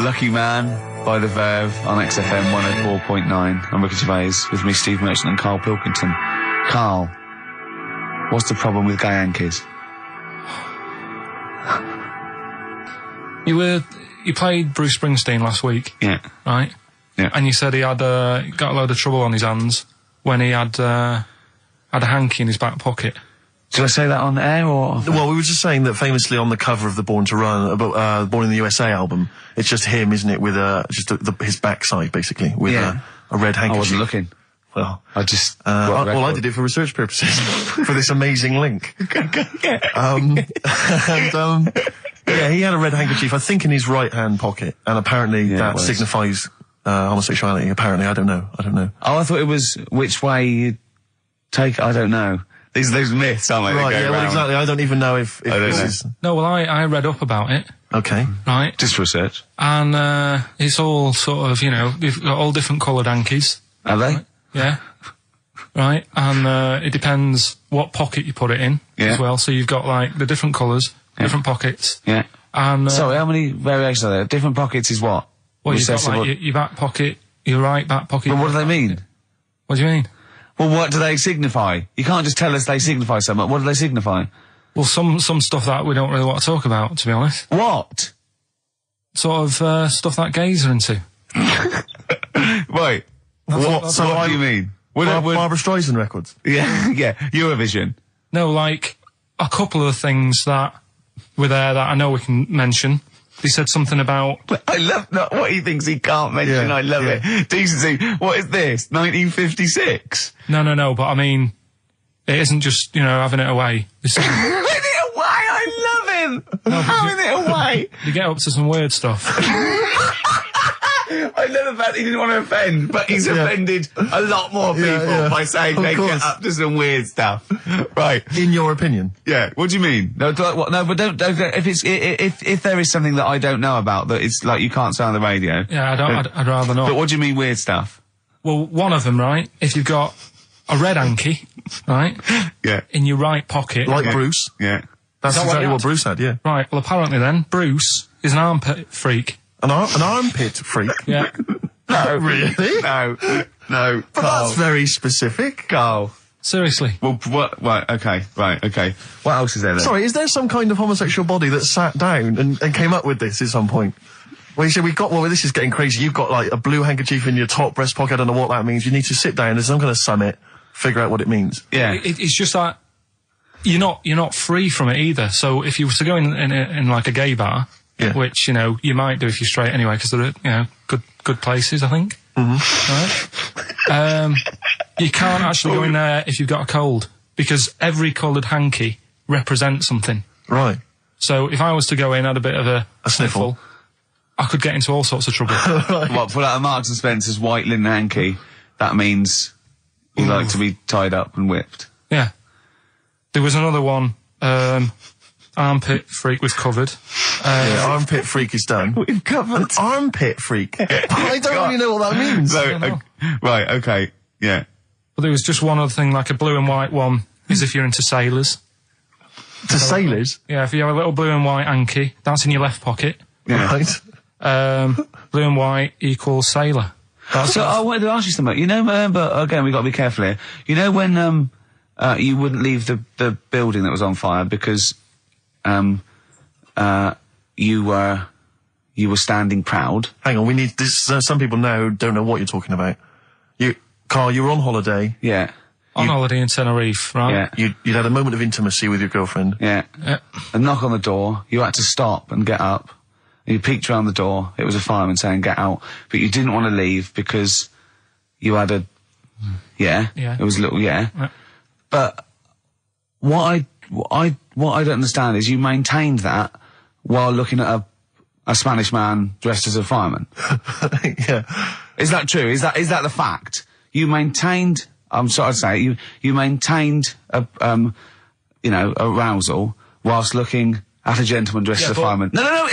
Lucky Man by The Verve on XFM 104.9. I'm Ricky Gervais, with me Steve Merchant and Karl Pilkington. Karl, what's the problem with gay Yankees? You played Bruce Springsteen last week. Yeah. Right? Yeah. And you said he had got a load of trouble on his hands when he had a hanky in his back pocket. Did I say that on air or? Well, we were just saying that famously on the cover of the Born to Run, Born in the USA album, it's just him, isn't it, with his backside basically with a red handkerchief. I wasn't looking. Well, I just. I did it for research purposes for this amazing link. Yeah, he had a red handkerchief, I think, in his right hand pocket, and apparently that signifies homosexuality. Apparently, I don't know. Oh, I thought it was which way you take. I don't know. These myths, aren't they? Right, yeah, well, exactly. I don't even know if this is... No, well, I read up about it. Okay. Right. Just research. And, it's all sort of, you've got all different coloured hankies. Are they? Right? Yeah. Right. And, it depends what pocket you put it in as well. So you've got, like, the different colours, different pockets. Yeah. And, sorry, how many variations are there? Different pockets is what? Well, you've got, like, your back pocket, your right back pocket. But what do they mean? What do you mean? Well, what do they signify? You can't just tell us they signify so much. What do they signify? Well, some stuff that we don't really want to talk about, to be honest. What? Sort of, stuff that gays are into. Right. What do you mean? Barbra Streisand records? Yeah, yeah. Eurovision. No, like, a couple of things that were there that I know we can mention. He said something about... I love what he thinks he can't mention. I love it. Decency. What is this? 1956? No, but I mean, it isn't just, having it away. This is... Having it away? I love him! No, having it away! You get up to some weird stuff. I love the fact he didn't want to offend, but he's offended a lot more people by saying they get up to some weird stuff. Right. In your opinion? Yeah. What do you mean? No, but don't if there is something that I don't know about that it's like you can't say on the radio. Yeah, I'd rather not. But what do you mean weird stuff? Well, one of them, right? If you've got a red hanky, right? Yeah. In your right pocket. Like Bruce? Yeah. That's exactly what Bruce had, yeah. Right, well apparently then, Bruce is an armpit freak. An armpit freak? Yeah. No. Really? No. But that's very specific. Karl. Seriously. Well, what? Right, okay. What else is there then? Sorry, is there some kind of homosexual body that sat down and came up with this at some point? Well, you said this is getting crazy. You've got, like, a blue handkerchief in your top breast pocket. I don't know what that means. You need to sit down. There's some kind of summit, figure out what it means. Yeah. It's just that you're not free from it either. So if you were to go in like a gay bar, which, you might do if you're straight anyway, because they're, good places, I think. Mm-hmm. Right? You can't actually go in there if you've got a cold, because every coloured hanky represents something. Right. So if I was to go in, had a bit of a sniffle, I could get into all sorts of trouble. Right. What, pull out a Marks and Spencer's white linen hanky, that means you like to be tied up and whipped. Yeah. There was another one, armpit freak was covered. Armpit freak is done. We've covered. An armpit freak? I don't really know what that means. So, right, okay, yeah. But there was just one other thing, like a blue and white one, is if you're into sailors. To sailors? Yeah, if you have a little blue and white hanky, that's in your left pocket. Yeah. Right. Blue and white equals sailor. So I wanted to ask you something. But again, we've got to be careful here. When you wouldn't leave the building that was on fire because you were standing proud. Hang on, we need this. Some people now don't know what you're talking about. Karl, you were on holiday. Yeah. On holiday in Tenerife, right? Yeah. You'd had a moment of intimacy with your girlfriend. Yeah. A knock on the door. You had to stop and get up. You peeked around the door. It was a fireman saying, "Get out." But you didn't want to leave because you had a... Yeah. It was a little... Yeah. But what I don't understand is you maintained that while looking at a Spanish man dressed as a fireman. Yeah. Is that true? Is that the fact? You maintained... I'm sorry to say, you maintained arousal whilst looking at a gentleman dressed as a fireman. No,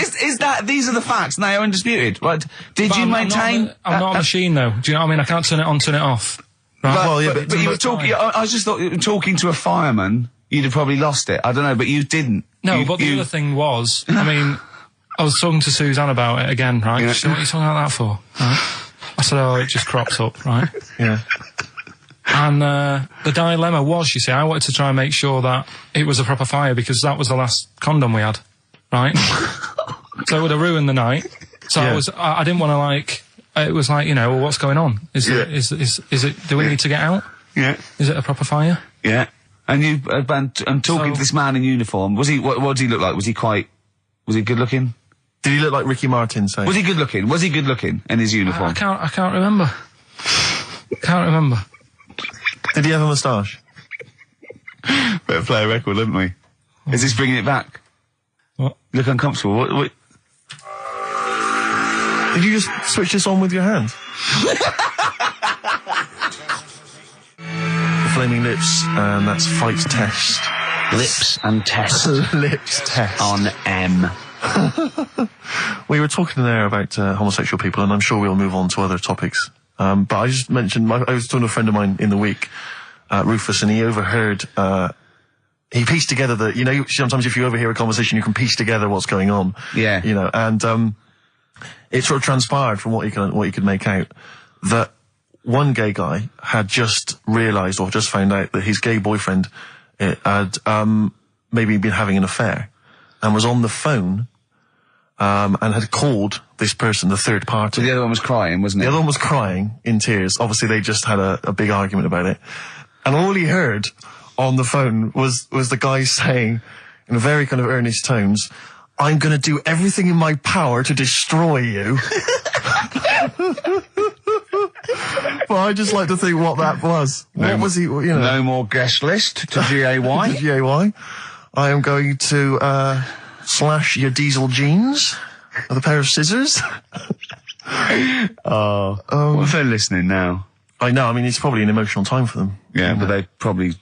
these are the facts, and they are undisputed, right? Did you maintain... I'm not a machine, though. Do you know what I mean? I can't turn it on, turn it off. Right? But you were talking... I just thought, talking to a fireman, you'd have probably lost it. I don't know, but you didn't. No, but the other thing was, I mean... I was talking to Suzanne about it again, right? Yeah. She said, what are you talking about that for? Right? I said, oh, it just crops up, right? Yeah. And the dilemma was, you see, I wanted to try and make sure that it was a proper fire because that was the last condom we had, right? So it would have ruined the night. So I didn't want to like, it was like, well, what's going on? Is it, do we need to get out? Yeah. Is it a proper fire? Yeah. And you, I'm talking to this man in uniform. Was he, what did he look like? Was he good looking? Did he look like Ricky Martin, say? Was he good looking? Was he good looking in his uniform? I can't remember. Can't remember. Did he have a moustache? Better play a record, didn't we? Is this bringing it back? What? You look uncomfortable. What? Did you just switch this on with your hand? The Flaming Lips, and that's Fight Test. Lips and test. Lips Test. On M. We were talking there about homosexual people, and I'm sure we'll move on to other topics. But I just mentioned, I was talking to a friend of mine in the week, Rufus, and he overheard, he pieced together sometimes if you overhear a conversation, you can piece together what's going on. Yeah. And it sort of transpired from what you could make out that one gay guy had just realised or just found out that his gay boyfriend had maybe been having an affair and was on the phone and had called this person, the third party. So the other one was crying, wasn't it? The other one was crying in tears. Obviously, they just had a big argument about it. And all he heard on the phone was the guy saying, in very kind of earnest tones, I'm going to do everything in my power to destroy you. Well, I just like to think what that was. What was he, No more guest list to GAY. To GAY. I am going to, slash your diesel jeans with a pair of scissors. What if they're listening now? I know, I mean, it's probably an emotional time for them. Yeah, but they probably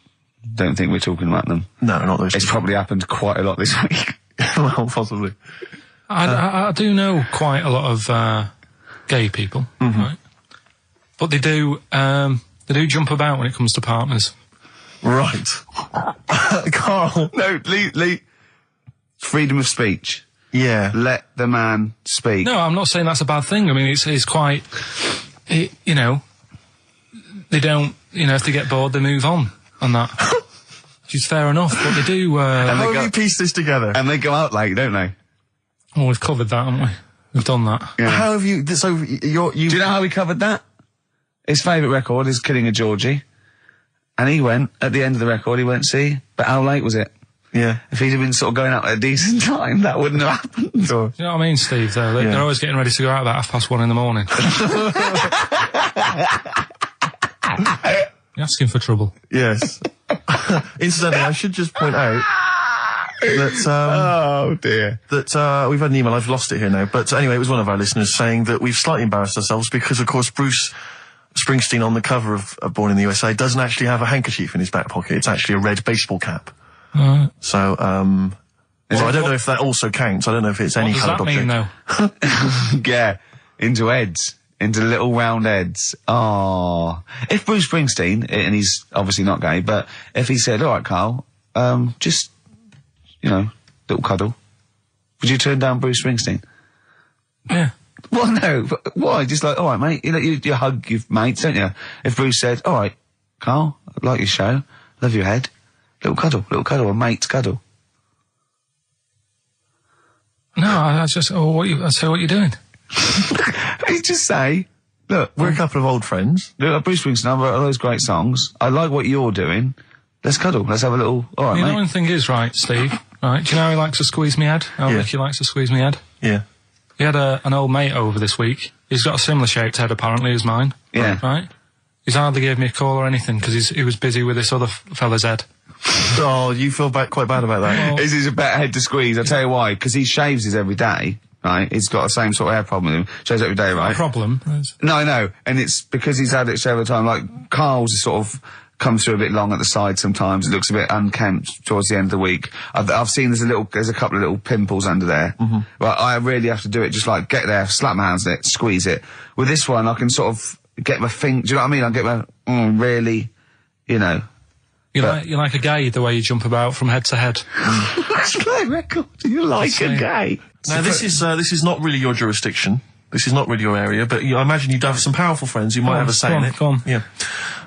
don't think we're talking about them. No, not those. It's probably happened quite a lot this week. Well, possibly. I do know quite a lot of gay people, right? But they do jump about when it comes to partners. Right. Carl. No, Lee. Freedom of speech. Yeah. Let the man speak. No, I'm not saying that's a bad thing. I mean, it's quite, they don't, if they get bored, they move on that. Which is fair enough, but they do, How have you pieced this together? And they go out late, don't they? Oh, we've covered that, haven't we? We've done that. Yeah. How have you, so Do you know how we covered that? His favourite record is Killing a Georgie. And he went, at the end of the record, see, but how late was it? Yeah. If he'd have been sort of going out at a decent time, that wouldn't have happened. Sure. You know what I mean, Steve, though? They're always getting ready to go out about 1:30 in the morning. You're asking for trouble. Yes. Incidentally, I should just point out that, oh dear. That, we've had an email, I've lost it here now, but anyway, it was one of our listeners saying that we've slightly embarrassed ourselves because, of course, Bruce Springsteen on the cover of Born in the USA doesn't actually have a handkerchief in his back pocket. It's actually a red baseball cap. So, well, I don't know if that also counts. I don't know if it's any coloured object. What does that mean, though? Yeah, into heads. Into little round heads. Oh. If Bruce Springsteen, and he's obviously not gay, but if he said, all right, Carl, just, little cuddle, would you turn down Bruce Springsteen? Yeah. Well, no. But why? Just like, all right, mate, you hug your mates, don't you? If Bruce said, all right, Carl, I like your show, love your head, little cuddle, a mate's cuddle. No, I say, what you doing? You just say, look, We're a couple of old friends. Look, Bruce Springsteen, I've wrote those great songs. I like what you're doing. Let's cuddle. Let's have a little, all right, mate. The only thing is, right, Steve, right, do you know how he likes to squeeze me head? How Ricky likes to squeeze me head? Yeah. He had an old mate over this week. He's got a similar shaped head, apparently, as mine. Yeah. Right? He's hardly gave me a call or anything, because he was busy with this other fella's head. Oh, you feel quite bad about that. Well, This is a better head to squeeze. I'll tell you why. Because he shaves his every day, right? He's got the same sort of hair problem with him. Shaves every day, right? Problem. No, I know. And it's because he's had it several times. Like, Carl's is sort of comes through a bit long at the side sometimes. It looks a bit unkempt towards the end of the week. I've seen there's a couple of little pimples under there. But I really have to do it, just like get there, slap my hands on it, squeeze it. With this one, I can sort of get my finger, do you know what I mean? I get my, really, You You like a gay, the way you jump about from head to head. That's my record. You like a gay. Now, this is not really your jurisdiction. This is not really your area, but I imagine you'd have some powerful friends who might have a say in it. Go on. Yeah.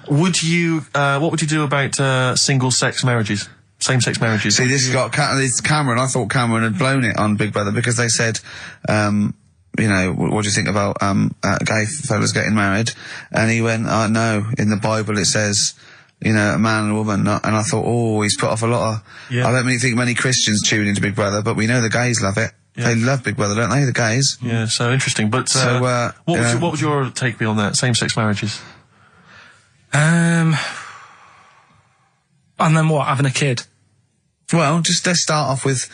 What would you do about single-sex marriages? Same-sex marriages? See, this got Cameron. I thought Cameron had blown it on Big Brother because they said, you know, what do you think about gay fellas getting married? And he went, no, in the Bible it says, you know, a man and a woman. And I thought, oh, he's put off a lot of... Yeah. I don't really think many Christians tune into Big Brother, but we know the gays love it. Yeah. They love Big Brother, don't they, the gays? Yeah, so interesting. But what would your take be on that, same-sex marriages? And then what, having a kid? Well, just let's start off with,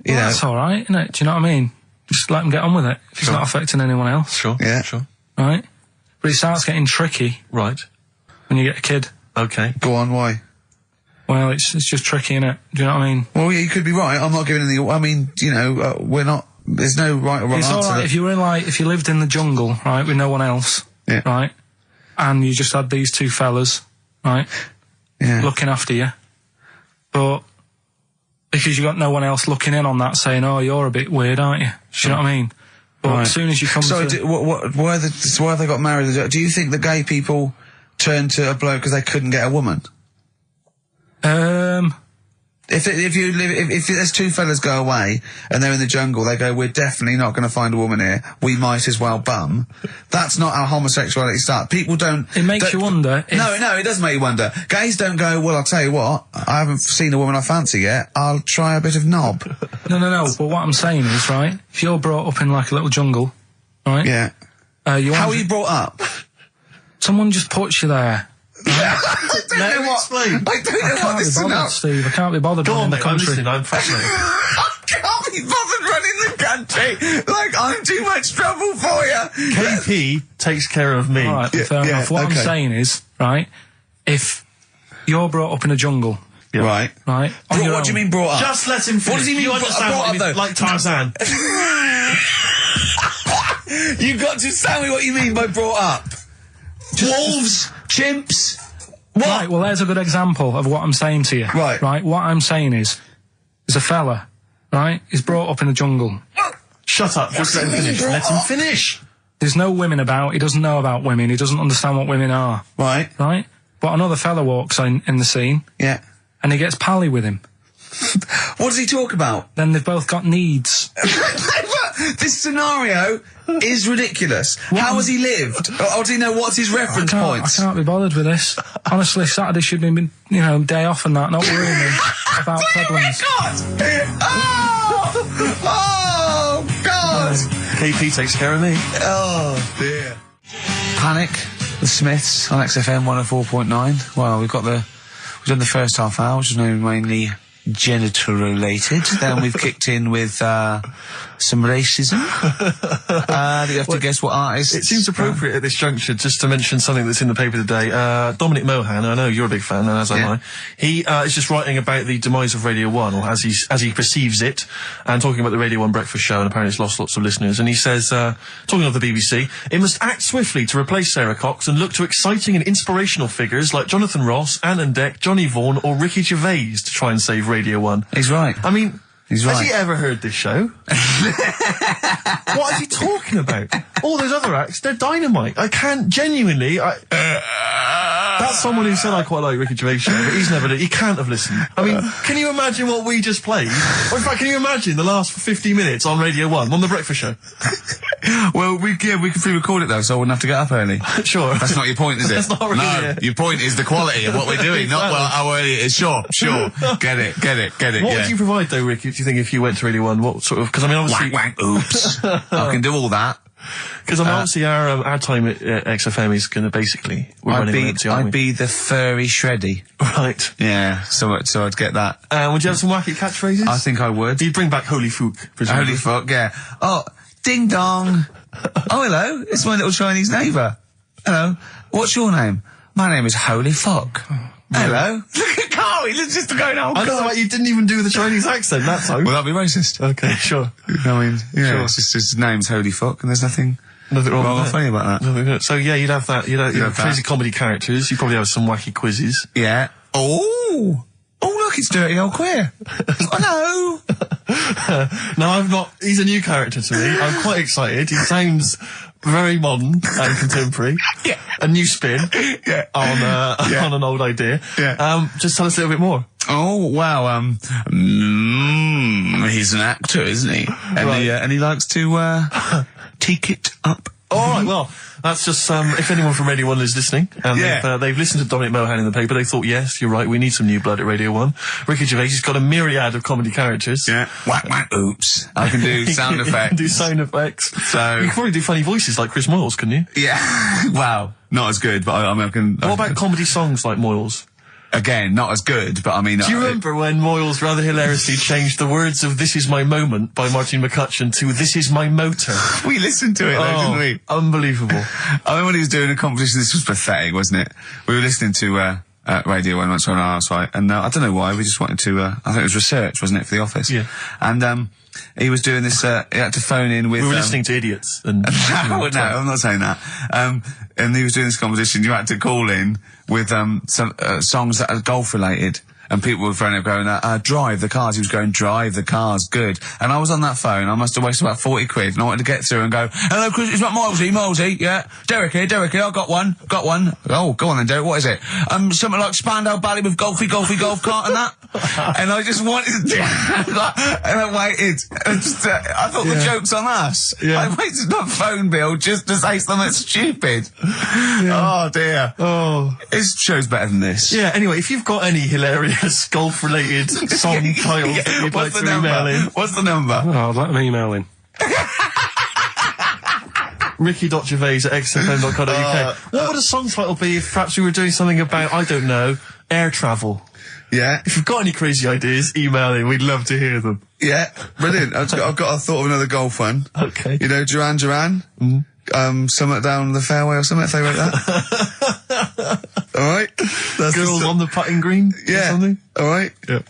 you know... That's all right, isn't it? Do you know what I mean? Just let them get on with it. If it's not affecting anyone else. Sure, yeah. Sure. Right? But it starts getting tricky. Right. When you get a kid. Okay. Go on, why? Well, it's just tricky, innit? Do you know what I mean? Well, yeah, you could be right. I'm not giving any... I mean, you know, we're not... There's no right or wrong answer. It's all right if you were if you lived in the jungle, right, with no one else, right, and you just had these two fellas, right, looking after you, but because you got no one else looking in on that, saying, "Oh, you're a bit weird, aren't you?" Do you know what I mean? But as soon as you come why have they got married? Do you think the gay people turned to a bloke because they couldn't get a woman? If there's two fellas go away and they're in the jungle, they go, we're definitely not going to find a woman here. We might as well bum. That's not how homosexuality starts. People don't... It makes you wonder. No, it does make you wonder. Gays don't go, well, I'll tell you what, I haven't seen a woman I fancy yet. I'll try a bit of knob. No. But what I'm saying is, right, if you're brought up in like a little jungle, right? Yeah. How are you brought up? Someone just puts you there. I don't know what this is about. Steve, I can't be bothered running the country. I'm fascinated. I can't be bothered running the country. Like, I'm too much trouble for you. KP takes care of me. All right, fair enough. What I'm saying is, right, if you're brought up in a jungle... Right. Right. What do you mean brought up? Just let him finish. What does he mean brought up, like Tarzan? You've got to tell me what you mean by brought up. Wolves, chimps. What? Right, well, there's a good example of what I'm saying to you. Right. Right, what I'm saying is, there's a fella, right, he's brought up in the jungle. Shut up, just let him finish. Let him finish. There's no women about, he doesn't know about women, he doesn't understand what women are. Right. Right? But another fella walks in the scene. Yeah. And he gets pally with him. What does he talk about? Then they've both got needs. This scenario is ridiculous. How has he lived? Or does he know what's his reference points? I can't be bothered with this. Honestly, Saturday should be, you know, day off and that, not worrying me about problems. Oh, God! KP takes care of me. Oh, dear. Panic, the Smiths on XFM 104.9. Well, we've done the first half hour, which is mainly genital related. Then we've kicked in with some racism. You have to guess what artist. It seems appropriate at this juncture just to mention something that's in the paper today. Dominic Mohan, I know you're a big fan, and as am I. He is just writing about the demise of Radio 1, or as he perceives it, and talking about the Radio 1 breakfast show, and apparently it's lost lots of listeners. And he says, talking of the BBC, it must act swiftly to replace Sarah Cox and look to exciting and inspirational figures like Jonathan Ross, Anne Deck, Johnny Vaughan, or Ricky Gervais to try and save Radio 1. He's right. I mean... He's right. Has he ever heard this show? What is he talking about? All those other acts, they're dynamite. I can't genuinely... That's someone who said I quite like Ricky Gervais show, but he can't have listened. I mean, can you imagine what we just played? Or in fact, can you imagine the last 50 minutes on Radio 1, on the breakfast show? Well, we can pre-record it though, so I wouldn't have to get up early. Sure. That's not your point, is it? That's not really No, your point is the quality of what we're doing, not how early it is. Sure. Get it. What would you provide though, Ricky, do you think, if you went to Radio 1? What sort of... Because I mean, obviously... Wank, oops. I can do all that. Because I mean, obviously our time at XFM is going to basically... I'd be the furry shreddy. Right. Yeah, so I'd get that. Would you have some wacky catchphrases? I think I would. You'd bring back Holy Fook, presumably. Holy Fuck, yeah. Oh, ding dong. Oh, hello, it's my little Chinese neighbour. Hello, what's your name? My name is Holy Fuck. Hello. Look at Carl, he's just going, oh, God. I don't know why you didn't even do the Chinese accent that time. Well, that'd be racist. Okay, sure. I mean, yeah, sure. It's just his name's Holy Fuck, and there's nothing wrong or funny about that. So, yeah, you'd have that. You'd have crazy comedy characters. You'd probably have some wacky quizzes. Yeah. Oh, look, it's Dirty Old Queer. Hello. No, I'm not. He's a new character to me. I'm quite excited. He sounds very modern and contemporary. Yeah. A new spin on an old idea. Yeah. Just tell us a little bit more. Oh, wow, he's an actor, isn't he? And, Right. and he likes to, take it up. All right, well, that's just, if anyone from Radio 1 is listening, and they've listened to Dominic Mohan in the paper, they thought, yes, you're right, we need some new blood at Radio 1. Ricky Gervais has got a myriad of comedy characters. Yeah. Whack, whack, oops. I can do sound effects. You can do sound effects. So... You can probably do funny voices like Chris Moyles, couldn't you? Yeah. Wow. Not as good, but I can... What about comedy songs like Moyles? Again, not as good, but I mean... Do you remember when Moyles rather hilariously changed the words of This Is My Moment by Martin McCutcheon to This Is My Motor? We listened to it, though, didn't we? Unbelievable. I remember when he was doing a competition, this was pathetic, wasn't it? We were listening to Radio 1 once on our site, and I don't know why, we just wanted to... I think it was research, wasn't it, for The Office? Yeah. And he was doing this... he had to phone in with... We were listening to Idiots. And no, I'm not saying that. And he was doing this competition, you had to call in with some songs that are golf related. And people were phoning up going, drive the cars. He was going, drive the cars, good. And I was on that phone, I must have wasted about 40 quid, and I wanted to get through and go, hello, Chris, it's not Milesy, yeah. Derek here, I got one. Oh, go on then, Derek, what is it? Something like Spandau Ballet with golf cart and that. And I just wanted to do and I waited. And just, I thought the joke's on us. Yeah. I waited on phone bill just to say something stupid. Oh, dear. Oh. His show's better than this. Yeah, anyway, if you've got any hilarious golf-related song titles that you'd like to email in... What's the number? Oh, let them email in. Ricky.gervais@xfm.co.uk. What would a song title be if perhaps we were doing something about, I don't know, air travel? Yeah. If you've got any crazy ideas, email in. We'd love to hear them. Yeah, brilliant. I've got a thought of another golf one. Okay. You know, Duran Duran? Something down the fairway or something, if they wrote that. Alright? Girls on the putting green? Yeah. Or something? Alright? Yeah.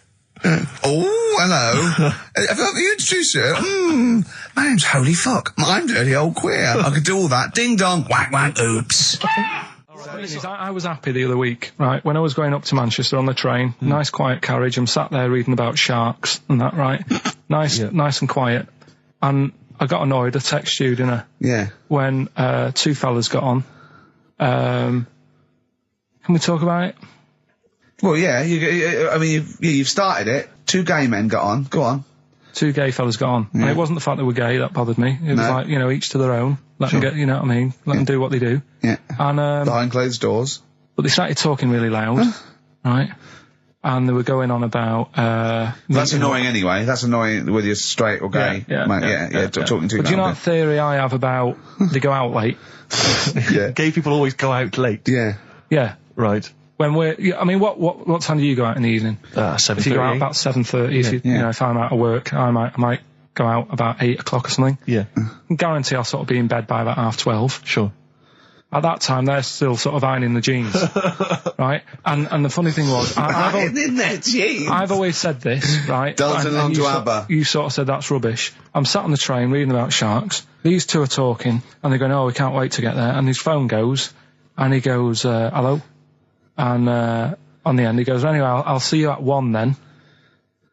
Oh, hello. Have you introduced you? My name's Holy Fuck. I'm Dirty Old Queer. I could do all that. Ding dong, whack whack, oops. I was happy the other week, right, when I was going up to Manchester on the train, nice quiet carriage, I'm sat there reading about sharks and that, right? Nice and quiet. And I got annoyed, I texted you, didn't I? Yeah. When two fellas got on. Can we talk about it? Well, yeah, you've started it. Two gay men got on. Go on. Two gay fellas got on. And it wasn't the fact they were gay that bothered me. It was like, you know, each to their own. Let them get, you know what I mean? Let them do what they do. Yeah. And, behind closed doors. But they started talking really loud, right? And they were going on about, that's annoying anyway. That's annoying whether you're straight or gay. Talking to But do you know that theory I have about they go out late? Yeah. Gay people always go out late. Yeah. Yeah. Right. When I mean, what time do you go out in the evening? 7:30. If you go out about 7:30, you know, if I'm out of work, I might go out about 8 o'clock or something. Yeah. I guarantee I'll sort of be in bed by about 12:30. Sure. At that time, they're still sort of ironing the jeans, right? And the funny thing was, I've always said this, right? Dancing along to ABBA. You sort of said that's rubbish. I'm sat on the train reading about sharks. These two are talking, and they're going, "Oh, we can't wait to get there." And his phone goes, and he goes, "Hello," and on the end he goes, "Anyway, I'll see you at 1 then,"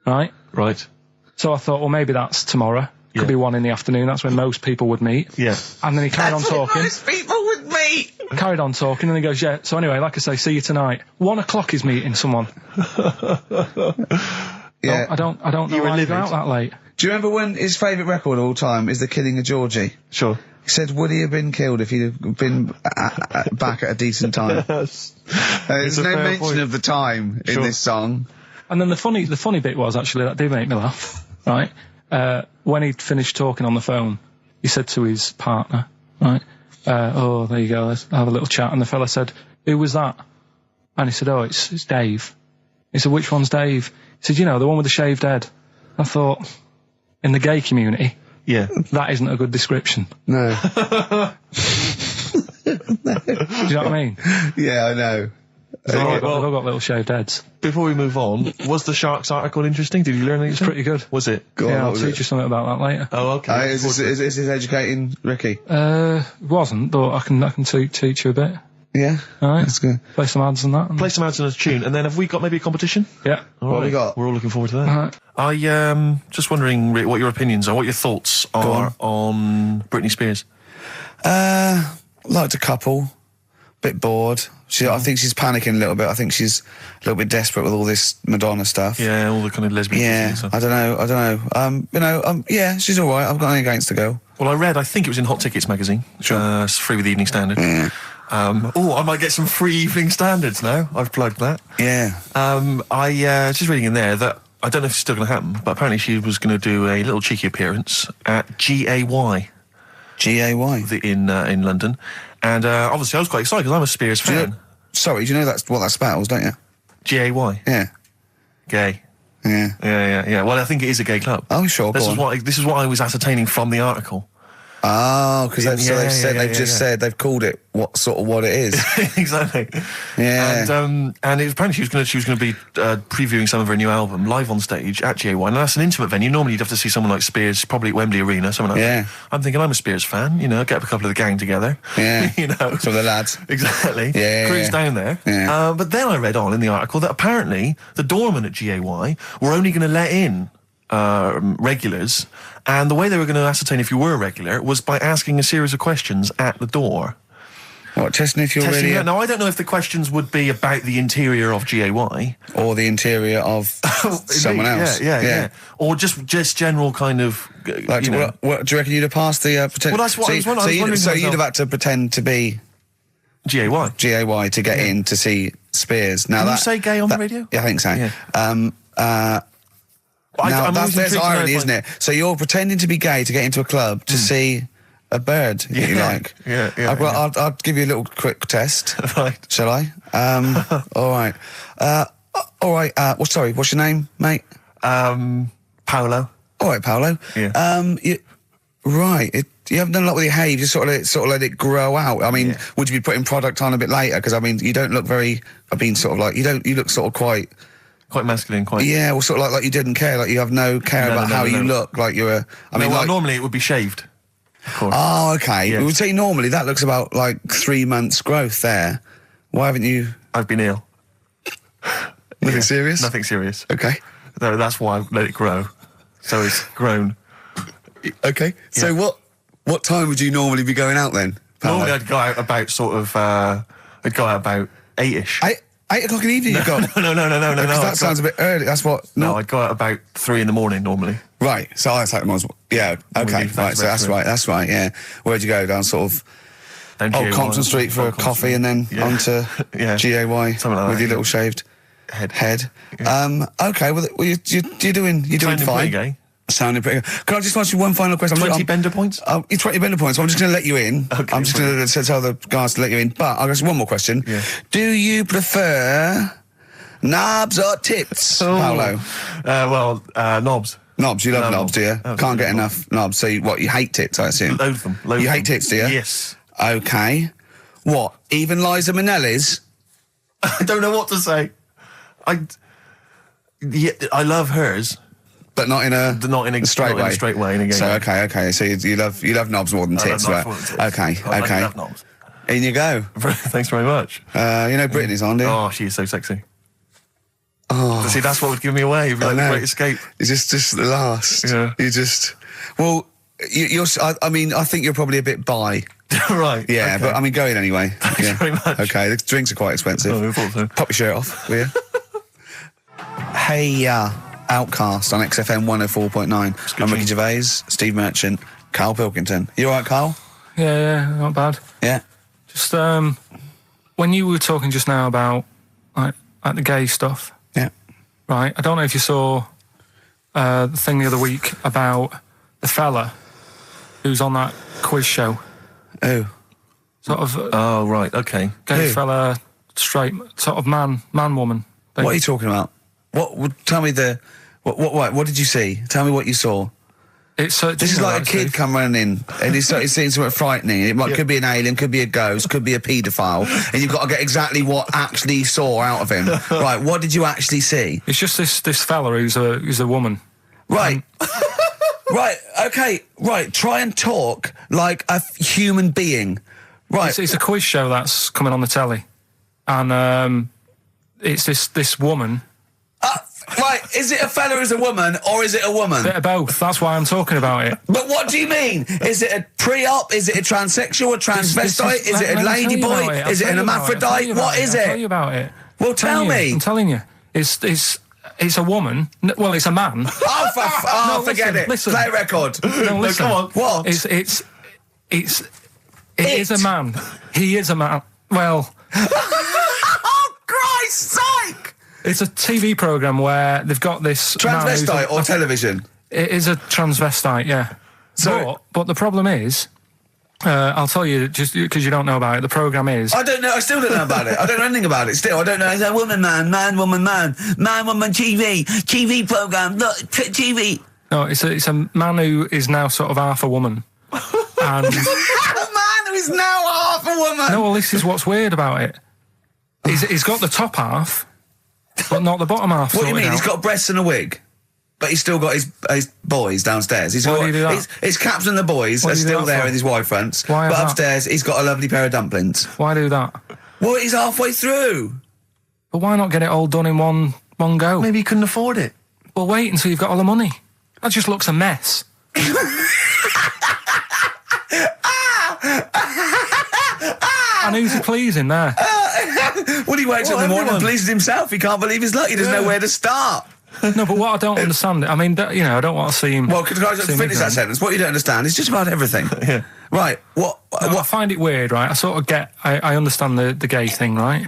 right? Right. So I thought, well, maybe that's tomorrow. Could be 1 in the afternoon. That's when most people would meet. Yeah. And then he carried on talking. Most people would meet. Carried on talking, and he goes, "Yeah. So anyway, like I say, see you tonight. 1 o'clock is meeting someone." Yeah. I don't know why you go out that late. Do you remember when his favourite record of all time is The Killing of Georgie? Sure. He said, would he have been killed if he'd have been back at a decent time? There's no mention of the time in this song. And then the funny bit was, actually, that did make me laugh, right? When he'd finished talking on the phone, he said to his partner, right, "Oh, there you go, let's have a little chat." And the fella said, "Who was that?" And he said, "Oh, it's Dave." He said, "Which one's Dave?" He said, "You know, the one with the shaved head." I thought, in the gay community, that isn't a good description. No. Do you know what I mean? Yeah, I know. They've all got little shaved heads. Before we move on, was the Sharks article interesting? Did you learn anything? It's pretty good. Was it? I'll teach you something about that later. Oh, okay. Is this educating Ricky? It wasn't, but I can teach you a bit. Yeah. All right. That's good. Play some ads and that. Play some ads and a tune, and then have we got maybe a competition? Yeah. What have we got? We're all looking forward to that. All right. I just wondering what your opinions are, what your thoughts are on Britney Spears. Liked a couple. Bit bored. I think she's panicking a little bit. I think she's a little bit desperate with all this Madonna stuff. Yeah, all the kind of lesbian stuff. I don't know. Yeah, she's all right. I've got nothing against the girl. Well, I think it was in Hot Tickets magazine. Sure. It's free with the Evening Standard. Yeah. I might get some free Evening Standards now. I've plugged that. Yeah. I just reading in there that I don't know if it's still going to happen, but apparently she was going to do a little cheeky appearance at GAY. GAY? In London. And obviously I was quite excited because I'm a Spears fan. Do you know that's what that spells, don't you? GAY? Yeah. Gay. Yeah. Yeah. Well, I think it is a gay club. Oh, sure, This is what I was ascertaining from the article. Oh, because they've called it what it is. Exactly. Yeah. And it was apparently she was going to be previewing some of her new album live on stage at GA1. And that's an intimate venue. Normally you'd have to see someone like Spears, probably at Wembley Arena, someone like that. I'm thinking I'm a Spears fan. Get a couple of the gang together. Yeah. Some of the lads. Exactly. Yeah. Cruise down there. Yeah. But then I read on in the article that apparently the doorman at GAY were only going to let in regulars, and the way they were going to ascertain if you were a regular was by asking a series of questions at the door. What, testing if you're really... Now, I don't know if the questions would be about the interior of GAY. Or the interior of someone else. Yeah. Or just general kind of... What, do you reckon you'd have passed the... pretend? Well, that's what I was wondering. So you'd have had to pretend to be... GAY to get in to see Spears. Now Can you say gay on the radio? Yeah, I think so. Yeah. There's irony, isn't it? So you're pretending to be gay to get into a club to see a bird that you like. Yeah. I'll give you a little quick test. Right. Shall I? All right. Sorry, what's your name, mate? Paolo. All right, Paolo. Yeah. You haven't done a lot with your hair. You just sort of let it grow out. I mean, would you be putting product on a bit later? Because I mean, you don't look very. You look sort of quite masculine, well, sort of like you didn't care, like you have no care about how you look, like you're normally it would be shaved, of course. Oh, okay. Yes. We would say normally that looks about like 3 months growth there. Why haven't you? I've been ill. Nothing serious? Nothing serious. Okay. No, that's why I let it grow. So it's grown. Okay. Yeah. So what time would you normally be going out then, Paolo? Normally I'd go out about about 8ish. 8 o'clock in the evening, you've got? No. That sounds a bit early. That's what... No, I'd go out about 3 in the morning, normally. Right, so that's like... Yeah, okay, right, so that's right, yeah. Where'd you go? Down sort of... Compton Street for a coffee and then onto GAY something like that, with your little shaved head. Yeah. Okay, well, you're doing fine. Gay. Sounding pretty good. Can I just ask you one final question? 20 bender points? 20 bender points. I'm just going to let you in. Okay, I'm just going to tell the guys to let you in. But I've got one more question. Yeah. Do you prefer knobs or tits, Paolo? Knobs. Knobs. You love knobs, do you? Can't get enough knobs. So you hate tits, I assume? Loathe them. You hate tits, do you? Yes. Okay. What? Even Liza Minnelli's? I don't know what to say. I love hers. But not in a straight way. In a straight way. In a gay so way. okay. So you love knobs more than tits, right? Okay. I love knobs. In you go. Thanks very much. Brittany's on, do you? Oh, she is so sexy. Oh, see, that's what would give me away. It'd be like the Great Escape. It's just the last. Yeah. You just. Well, I think you're probably a bit bi. Right. Yeah, okay. but I mean, go in anyway. Thanks very much. Okay, the drinks are quite expensive. I thought so. Pop your shirt off, will you? Hey, Outcast on XFM 104.9. I'm Ricky Gervais, Steve Merchant, Karl Pilkington. You all right, Karl? Yeah, not bad. Yeah. Just when you were talking just now about like the gay stuff. Yeah. Right. I don't know if you saw the thing the other week about the fella who's on that quiz show. Oh. Sort of. Oh right. Okay. Gay fella, straight, sort of man, woman. What are you talking about? Tell me what did you see? Tell me what you saw. This is like a kid come running in and he's seeing something frightening. It could be an alien, could be a ghost, could be a paedophile, and you've got to get exactly what actually you saw out of him. Right, what did you actually see? It's just this fella who's a woman. Right. Right, okay, right, try and talk like a human being. Right. It's a quiz show that's coming on the telly. And it's this woman. Right, is it a fella as a woman, or is it a woman? Bit of both, that's why I'm talking about it. But what do you mean? Is it a pre-op? Is it a transsexual, a transvestite? Is it a lady boy? Is it an hermaphrodite? What is it? I'll tell you about it. Well, tell me. I'm telling you. It's a woman. Well, it's a man. Forget it. Listen. Play record. No, listen. Come on. What? It is a man. He is a man. Well. Oh, Christ's sake! It's a TV programme where they've got this... Transvestite or television? It is a transvestite, yeah. So, but the problem is... I'll tell you, just because you don't know about it, the programme is... I don't know, I still don't know about it. I don't know anything about it still. I don't know. It's a woman, man, woman, TV programme, look, TV. No, it's a man who is now sort of half a woman. And... A man who is now half a woman! No, well, this is what's weird about it. He's got the top half, but not the bottom half. What do you mean? He's got breasts and a wig? But he's still got his boys downstairs. He's Why got do you do that? his caps and the boys are still there in his Y fronts. Why but that? upstairs, he's got a lovely pair of dumplings. Why do that? Well, he's halfway through. But why not get it all done in one go? Maybe he couldn't afford it. Well, wait until you've got all the money. That just looks a mess. And who's he pleasing there? Well, he wakes up in the morning and pleases himself. He can't believe his luck. He doesn't know where to start. No, but what I don't understand, I mean, I don't want to seem... Well, could I just finish that sentence? What you don't understand is just about everything. Yeah. Right, what... I find it weird, right? I sort of get... I understand the gay thing, right?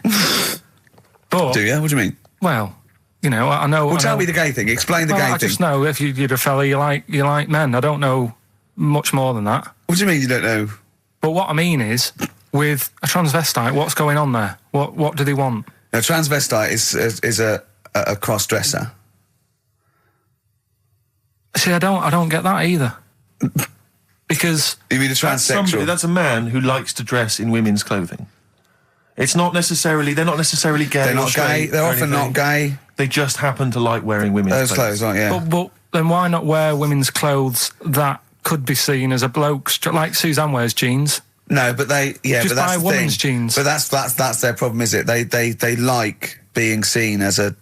But... Do you? What do you mean? Well, I know... Well, tell me the gay thing. Explain the gay thing. I just know if you're a fella, you like men. I don't know much more than that. What do you mean you don't know? But what I mean is, with a transvestite, what's going on there? What do they want? A transvestite is a cross-dresser. See, I don't get that either. Because... You mean a transsexual? That's a man who likes to dress in women's clothing. It's not necessarily... They're not necessarily gay. They're not gay. They're often not gay. They just happen to like wearing women's clothes, aren't yeah. But then why not wear women's clothes that could be seen as a bloke's... Like Suzanne wears jeans. No, but they... Yeah, just but that's buy the women's thing. jeans. But that's their problem, is it? They like being seen as a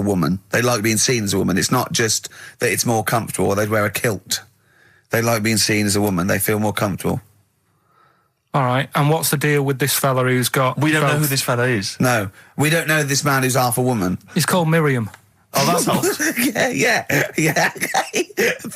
woman. They like being seen as a woman. It's not just that it's more comfortable or they'd wear a kilt. They like being seen as a woman. They feel more comfortable. All right, and what's the deal with this fella who's got... We don't know who this fella is. No, we don't know this man who's half a woman. He's called Miriam. Oh, that's helps. yeah.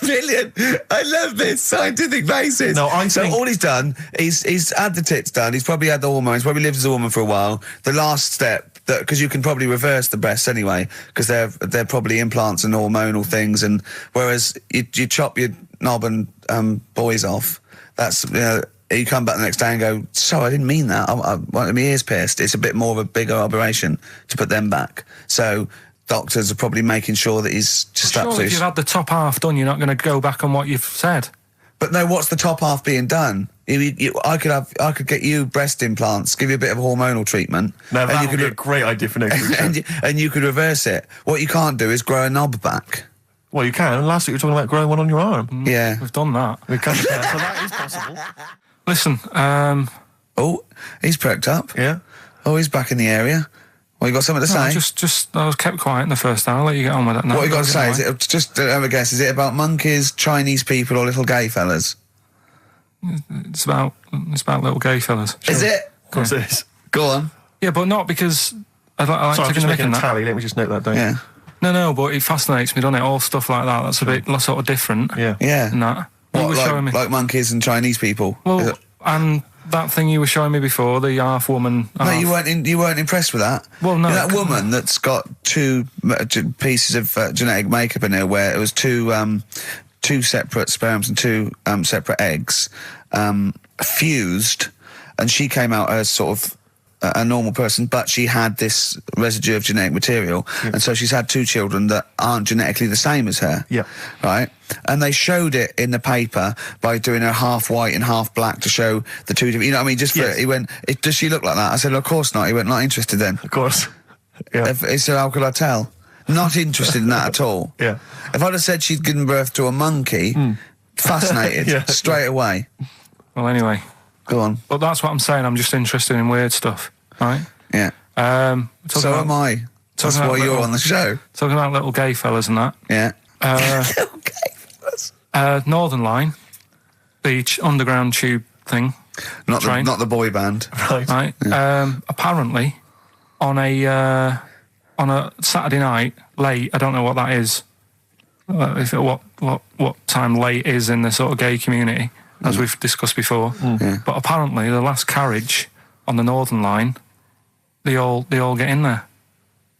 Brilliant. I love this scientific basis. No, So all he's done, he's had the tits done, he's probably had the hormones, probably lived as a woman for a while. The last step, because you can probably reverse the breasts anyway, because they're probably implants and hormonal things, and whereas you chop your knob and boys off, that's... you come back the next day and go, so I didn't mean that. I wanted my ears pierced. It's a bit more of a bigger operation to put them back. So doctors are probably making sure that he's just Well, if you've had the top half done, you're not going to go back on what you've said. But no, what's the top half being done? I could get you breast implants, give you a bit of hormonal treatment. No, that would be a great idea for next week. and you could reverse it. What you can't do is grow a knob back. Well, you can. Last week you were talking about growing one on your arm. Yeah. We've done that. We can, so that is possible. Listen, Oh, he's perked up. Yeah. Oh, he's back in the area. Well, you got something to say? I was kept quiet in the first hour. I'll let you get on with that now. What you got to say? Is it just have a guess? Is it about monkeys, Chinese people, or little gay fellas? It's about little gay fellas. Is it? Of course it is. Go on. Yeah, but not because I like Sorry, I'm taking just a mick making in a that. tally. Let me just note that down. Yeah. No, but it fascinates me, doesn't it? All stuff like that. That's a bit sort of different. Yeah. Yeah. And that. You What, were showing me. like monkeys and Chinese people? Well, and that thing you were showing me before, the half woman. No, you weren't impressed with that. Well, no. That woman that's got two pieces of genetic makeup in her, where it was two separate sperms and two separate eggs fused, and she came out as sort of a normal person, but she had this residue of genetic material, and so she's had two children that aren't genetically the same as her. Yeah. Right? And they showed it in the paper by doing her half white and half black to show the two different, you know what I mean? Just for, Yes. he went, does she look like that? I said, of course not. He went, not interested then. Of course. Yeah. He said, how could I tell? Not interested in that at all. Yeah. If I'd have said she'd given birth to a monkey, fascinated Yeah. straight away. Well, anyway, Go on. But that's what I'm saying. I'm just interested in weird stuff, right? Yeah. So am I. That's why you're on the show. Talking about little gay fellas and that. Yeah. Little gay fellas. Northern Line, the underground tube thing. Not the boy band. Right. Yeah. Apparently, on a Saturday night late, I don't know what that is. What time late is in the sort of gay community, as we've discussed before. Yeah. But apparently, the last carriage on the Northern Line, they all get in there.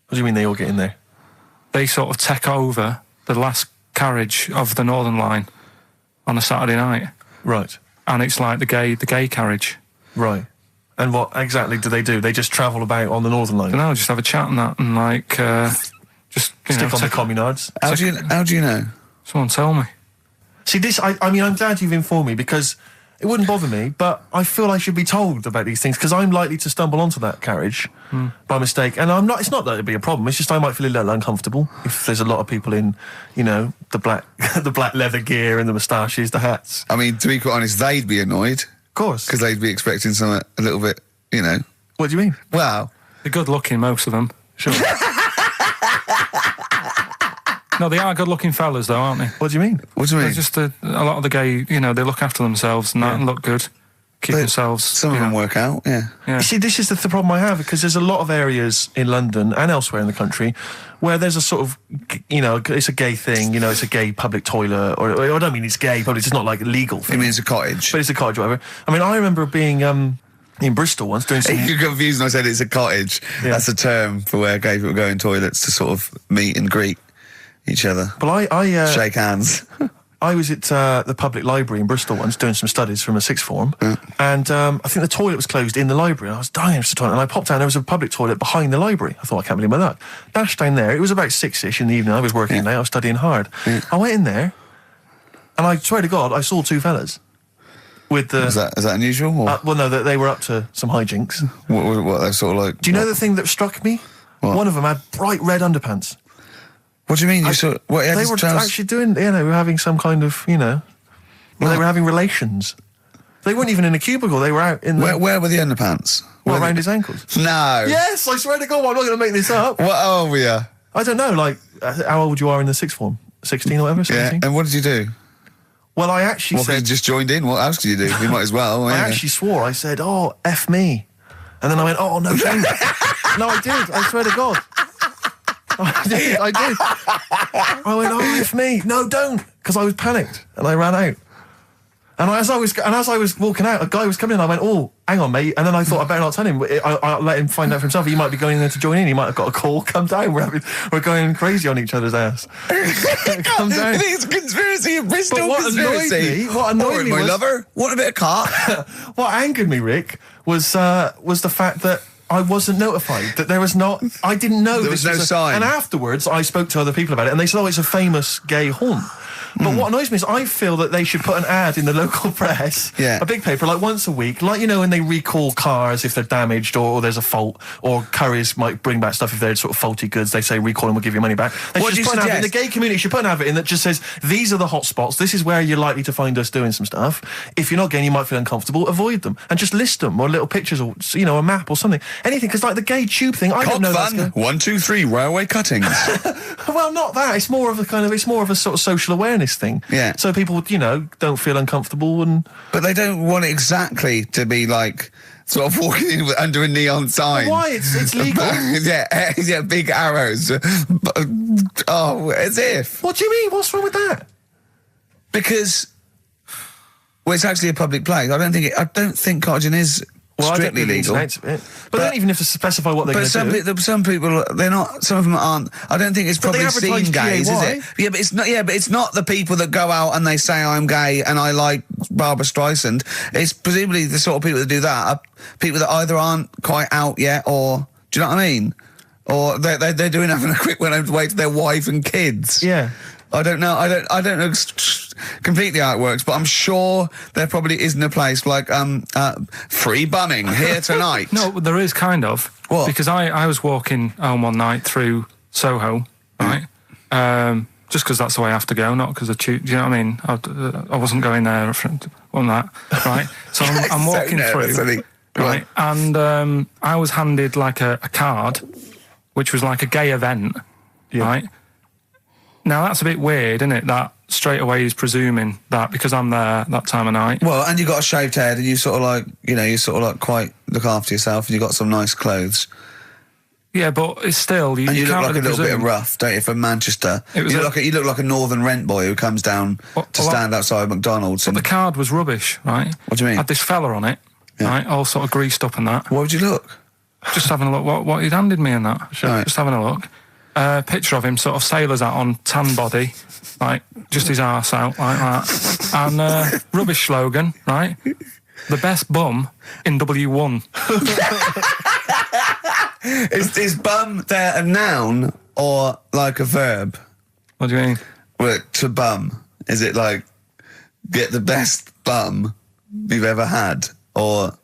What do you mean they all get in there? They sort of take over the last carriage of the Northern Line on a Saturday night. Right. And it's like the gay carriage. Right. And what exactly do? They just travel about on the Northern Line? No, just have a chat and that, and like, just stick on the communards. How do you know? Someone tell me. See, this, I mean, I'm glad you've informed me, because it wouldn't bother me, but I feel I should be told about these things, because I'm likely to stumble onto that carriage by mistake. And I'm not, it's not that it'd be a problem, it's just I might feel a little uncomfortable if there's a lot of people in, you know, the black the black leather gear and the moustaches, the hats. I mean, to be quite honest, they'd be annoyed. Of course. Because they'd be expecting something a little bit, you know. What do you mean? Well, they're good looking, most of them. Sure. No, they are good-looking fellas, though, aren't they? What do you mean? What do you mean? They're just a lot of the gay, you know, they look after themselves and that and look good. Keep themselves... Some of them work out, yeah. You see, this is the problem I have, because there's a lot of areas in London and elsewhere in the country where there's a sort of, you know, it's a gay thing, you know, it's a gay public toilet, or I don't mean it's gay, but it's not like a legal thing. You mean it's a cottage? But it's a cottage, whatever. I mean, I remember being in Bristol once doing some... You're confused when I said it's a cottage. Yeah. That's a term for where gay people go in toilets to sort of meet and greet each other. But I shake hands. I was at the public library in Bristol once doing some studies from a sixth form, and I think the toilet was closed in the library, and I was dying for the toilet, and I popped down, there was a public toilet behind the library. I thought, I can't believe my luck. Dashed down there, it was about 6-ish in the evening, I was working late, I was studying hard. I went in there, and I swear to God, I saw two fellas. With the... Is that unusual? Or? Well, no, they were up to some hijinks. What they're sort of like... Do you know the thing that struck me? What? One of them had bright red underpants. What do you mean? They were actually doing, you know, they were having some kind of, you know, they were having relations. They weren't even in a cubicle, they were out in the... Where were the underpants? Around his ankles? No. Yes, I swear to God, I'm not going to make this up. What old were you? I don't know, like, how old you are in the sixth form? 16 or whatever, 17? Yeah, and what did you do? Well, I actually said... you just joined in? What else did you do? You might as well. I actually swore, I said, oh, F me. And then I went, oh, no, don't. No, I did, I swear to God. I did. I went, oh, F me. No, don't. Because I was panicked and I ran out. And as I was walking out, a guy was coming in. I went, oh, hang on, mate. And then I thought, I better not tell him. I let him find out for himself. He might be going in there to join in. He might have got a call. Come down. We're going crazy on each other's ass. Come down. It's a conspiracy, a Bristol but what conspiracy. What annoyed me my was, lover. Want a bit of car? What angered me, Rick, was the fact that I wasn't notified, that there was not... I didn't know there was no sign. And afterwards, I spoke to other people about it, and they said, oh, it's a famous gay haunt. But what annoys me is I feel that they should put an ad in the local press, a big paper, like once a week, like, you know, when they recall cars if they're damaged or there's a fault, or Currys might bring back stuff if they're sort of faulty goods, they say recall and we'll give you money back. They should put an ad in the gay community, should put an advert in that just says, these are the hot spots, this is where you're likely to find us doing some stuff. If you're not gay and you might feel uncomfortable, avoid them. And just list them, or little pictures, or, you know, a map or something. Anything, because like the gay tube thing, I don't know that's fun. 1, 2, 3, railway cuttings. Well, not that. It's more of a sort of social awareness thing. Yeah. So people, you know, don't feel uncomfortable and... But they don't want it exactly to be like sort of walking in under a neon sign. But why? It's legal. yeah, big arrows. Oh, as if. What do you mean? What's wrong with that? Because, well, it's actually a public place. I don't think cottaging is strictly legal. But they don't even have to specify what they're going to do. But some people, they're not. Some of them aren't. I don't think it's probably seen gays, is it? Yeah, but it's not. Yeah, but it's not the people that go out and they say I'm gay and I like Barbara Streisand. It's presumably the sort of people that do that are people that either aren't quite out yet, or do you know what I mean? Or they're doing having a quick way to their wife and kids. Yeah. I don't know. I don't know completely how it works, but I'm sure there probably isn't a place like free bumming here tonight. No, there is kind of. What? Because I was walking home one night through Soho, right? just because that's the way I have to go, not because do you know what I mean? I wasn't going there on that, right? So I'm walking through, right? And I was handed like a card, which was like a gay event, right? Now that's a bit weird, isn't it? That straight away he's presuming that because I'm there that time of night. Well, and you got a shaved head, and you sort of like, you sort of like quite look after yourself, and you got some nice clothes. Yeah, but it's still you look can't like really a little presume. bit rough, don't you? From Manchester, You look like a northern rent boy who comes down to stand outside McDonald's. But the card was rubbish, right? What do you mean? Had this fella on it, right? All sort of greased up and that. What would you look? Just having a look what he'd handed me and that. Right. Just having a look. Picture of him, sort of sailor's hat on, tan body, like just his arse out like that, and rubbish slogan, right? The best bum in W1. Is bum there a noun or like a verb? What do you mean? Well, to bum, is it like get the best bum you've ever had, or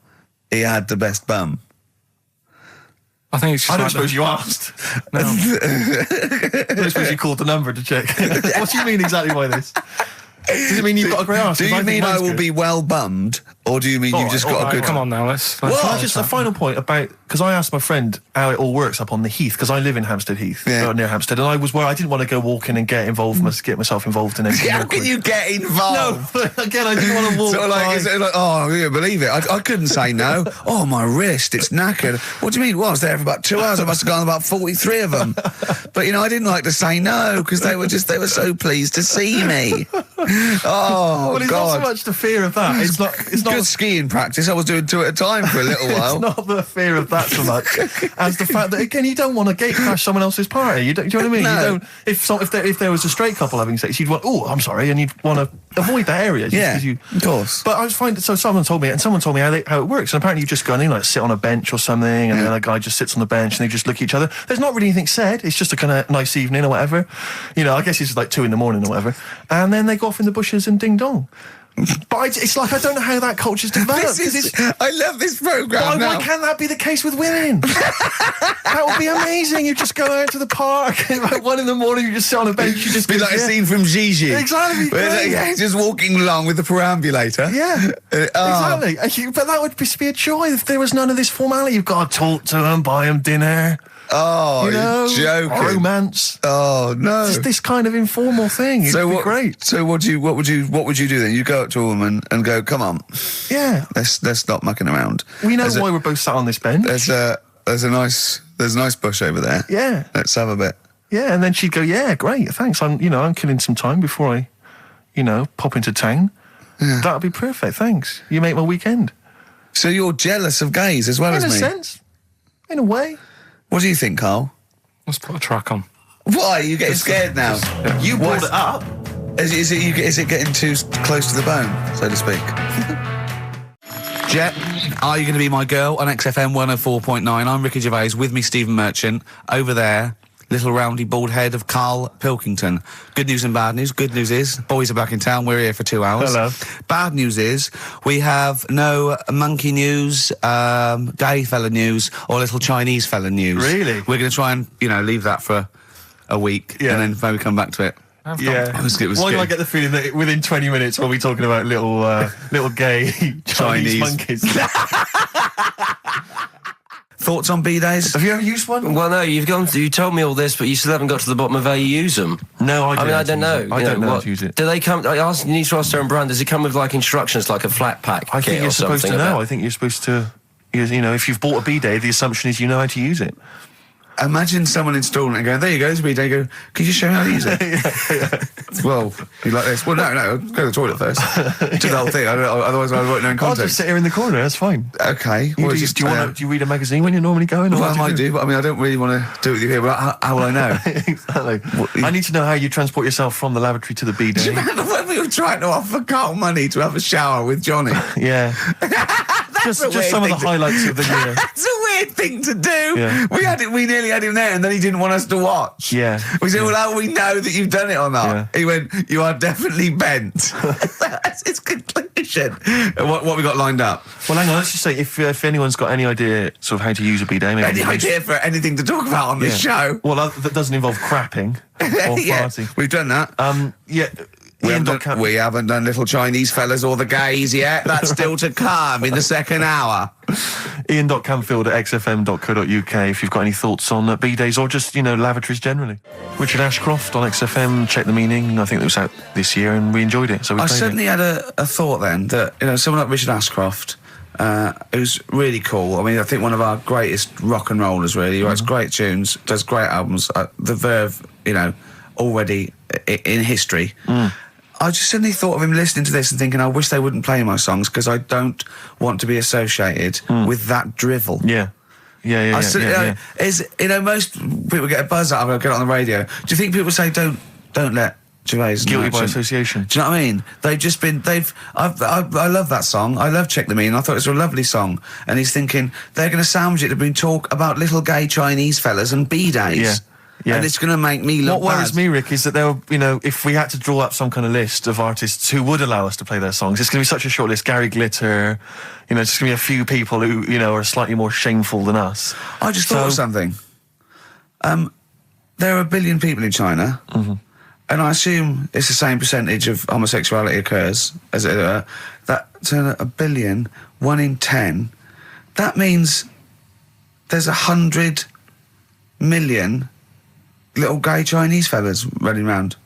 he had the best bum? I think it's just I don't like suppose you asked. No. I don't suppose you called the number to check. What do you mean exactly by this? Does it mean you've got a great arse? Do you mean I will be well bummed, or do you mean you've just got a good... Come on now, let's Can I just a final point about, because I asked my friend how it all works up on the Heath, because I live in Hampstead Heath, near Hampstead, and I was where I didn't want to go walking and get myself involved in anything. How can you get involved? No, again, I didn't want to walk. Sort of like, is it like, oh, I can't believe it. I couldn't say no. Oh, my wrist, it's knackered. What do you mean? Well, I was there for about 2 hours. I must have gone about 43 of them. But, I didn't like to say no, because they were so pleased to see me. Oh, well, it's God. not so much the fear of that. It's not Good skiing practice. I was doing 2 at a time for a little while. It's not the fear of that so much as the fact that, again, you don't want to gate crash someone else's party. Do you know what I mean? No. You don't. If there was a straight couple having sex, you'd want, oh, I'm sorry, and you'd want to avoid that area. Of course. But I was finding, so someone told me how it works, and apparently you just go in, like sit on a bench or something, and then a guy just sits on the bench, and they just look at each other. There's not really anything said. It's just a kind of nice evening or whatever. I guess it's like 2 a.m. or whatever, and then they go off in the bushes and ding dong. But it's like, I don't know how that culture's developed. I love this programme now. Why can't that be the case with women? That would be amazing. You just go out to the park, and like 1 a.m, you just sit on a bench, you just be like a scene from Gigi. Exactly. Just walking along with the perambulator. Yeah, exactly. But that would be a joy if there was none of this formality. You've got to talk to them, buy them dinner. Oh, you're joking. Romance. Oh, no. Just this kind of informal thing. It'd be great. So what would you do then? You go up to a woman and go, come on. Yeah. Let's stop mucking around. We know why we're both sat on this bench. There's a nice bush over there. Yeah. Let's have a bit. Yeah, and then she'd go, yeah, great, thanks. I'm killing some time before I, pop into town. Yeah. That'd be perfect, thanks. You make my weekend. So you're jealous of gays as well as me? In a sense. In a way. What do you think, Carl? Let's put a track on. Why? Are you getting scared now? You brought it up. Is it getting too close to the bone, so to speak? Jet, are you going to be my girl on XFM 104.9? I'm Ricky Gervais, with me Stephen Merchant. Over there, little roundy bald head of Karl Pilkington. Good news and bad news. Good news is, boys are back in town. We're here for 2 hours. Hello. Bad news is, we have no monkey news, gay fella news, or little Chinese fella news. Really? We're going to try and, leave that for a week, and then maybe come back to it. Yeah. It was Why good. do I get the feeling that within 20 minutes we'll be talking about little gay Chinese monkeys? Thoughts on B-days? Have you ever used one? Well, no, you told me all this, but you still haven't got to the bottom of how you use them. No, I don't know. I don't know how to use it. Do they come? You need to ask Darren Brand. Does it come with like instructions, like a flat pack? I think you're supposed to know. About? I think you're supposed to. If you've bought a B-day, the assumption is you know how to use it. Imagine someone installing it and going, there you go, it's a B-day. Go, could you show me how to use it? Well, you like this? Well, no, go to the toilet first. Do the whole thing. Otherwise, I won't know in I'll context. just sit here in the corner. That's fine. Okay. Do you read a magazine when you're normally going? Well, I might do, but I don't really want to do it with you here. But how will I know? Exactly. I need to know how you transport yourself from the lavatory to the B-day. Do you remember when we were trying to offer Carl money to have a shower with Johnny? Yeah. just some of the highlights of the year. That's a weird thing to do. Yeah. We nearly had him there, and then he didn't want us to watch. Yeah. We said, well, how do we know that you've done it or not? Yeah. He went, you are definitely bent. It's completely conversation. What we got lined up? Well, hang on. Let's just say if anyone's got any idea sort of how to use a bidet, maybe any idea for anything to talk about on this show? Well, that doesn't involve crapping or farting. We've done that. We haven't done little Chinese fellas or the gays yet. That's still to come in the second hour. Ian.Canfield@xfm.co.uk if you've got any thoughts on bidets or just, lavatories generally. Richard Ashcroft on XFM, Check the Meaning. I think it was out this year and we enjoyed it. So I certainly had a thought then that, someone like Richard Ashcroft, who's really cool. I mean, I think one of our greatest rock and rollers, really. He writes great tunes, does great albums. The Verve, already in history. I just suddenly thought of him listening to this and thinking, I wish they wouldn't play my songs because I don't want to be associated with that drivel. Yeah. Most people get a buzz out of it, get it on the radio. Do you think people say, don't let Gervais guilty by association? Do you know what I mean? I love that song. I love Check the Meaning. I thought it was a lovely song. And he's thinking, they're going to sandwich it to bring talk about little gay Chinese fellas and bidets. Yeah. Yeah. And it's going to make me look bad. What worries me, Rick, is that there were, if we had to draw up some kind of list of artists who would allow us to play their songs, it's going to be such a short list. Gary Glitter, it's just going to be a few people who, are slightly more shameful than us. I just thought of something. There are 1 billion people in China, and I assume it's the same percentage of homosexuality occurs, as it were. That's 1 billion, 1 in 10. That means there's 100 million little gay Chinese fellas running around.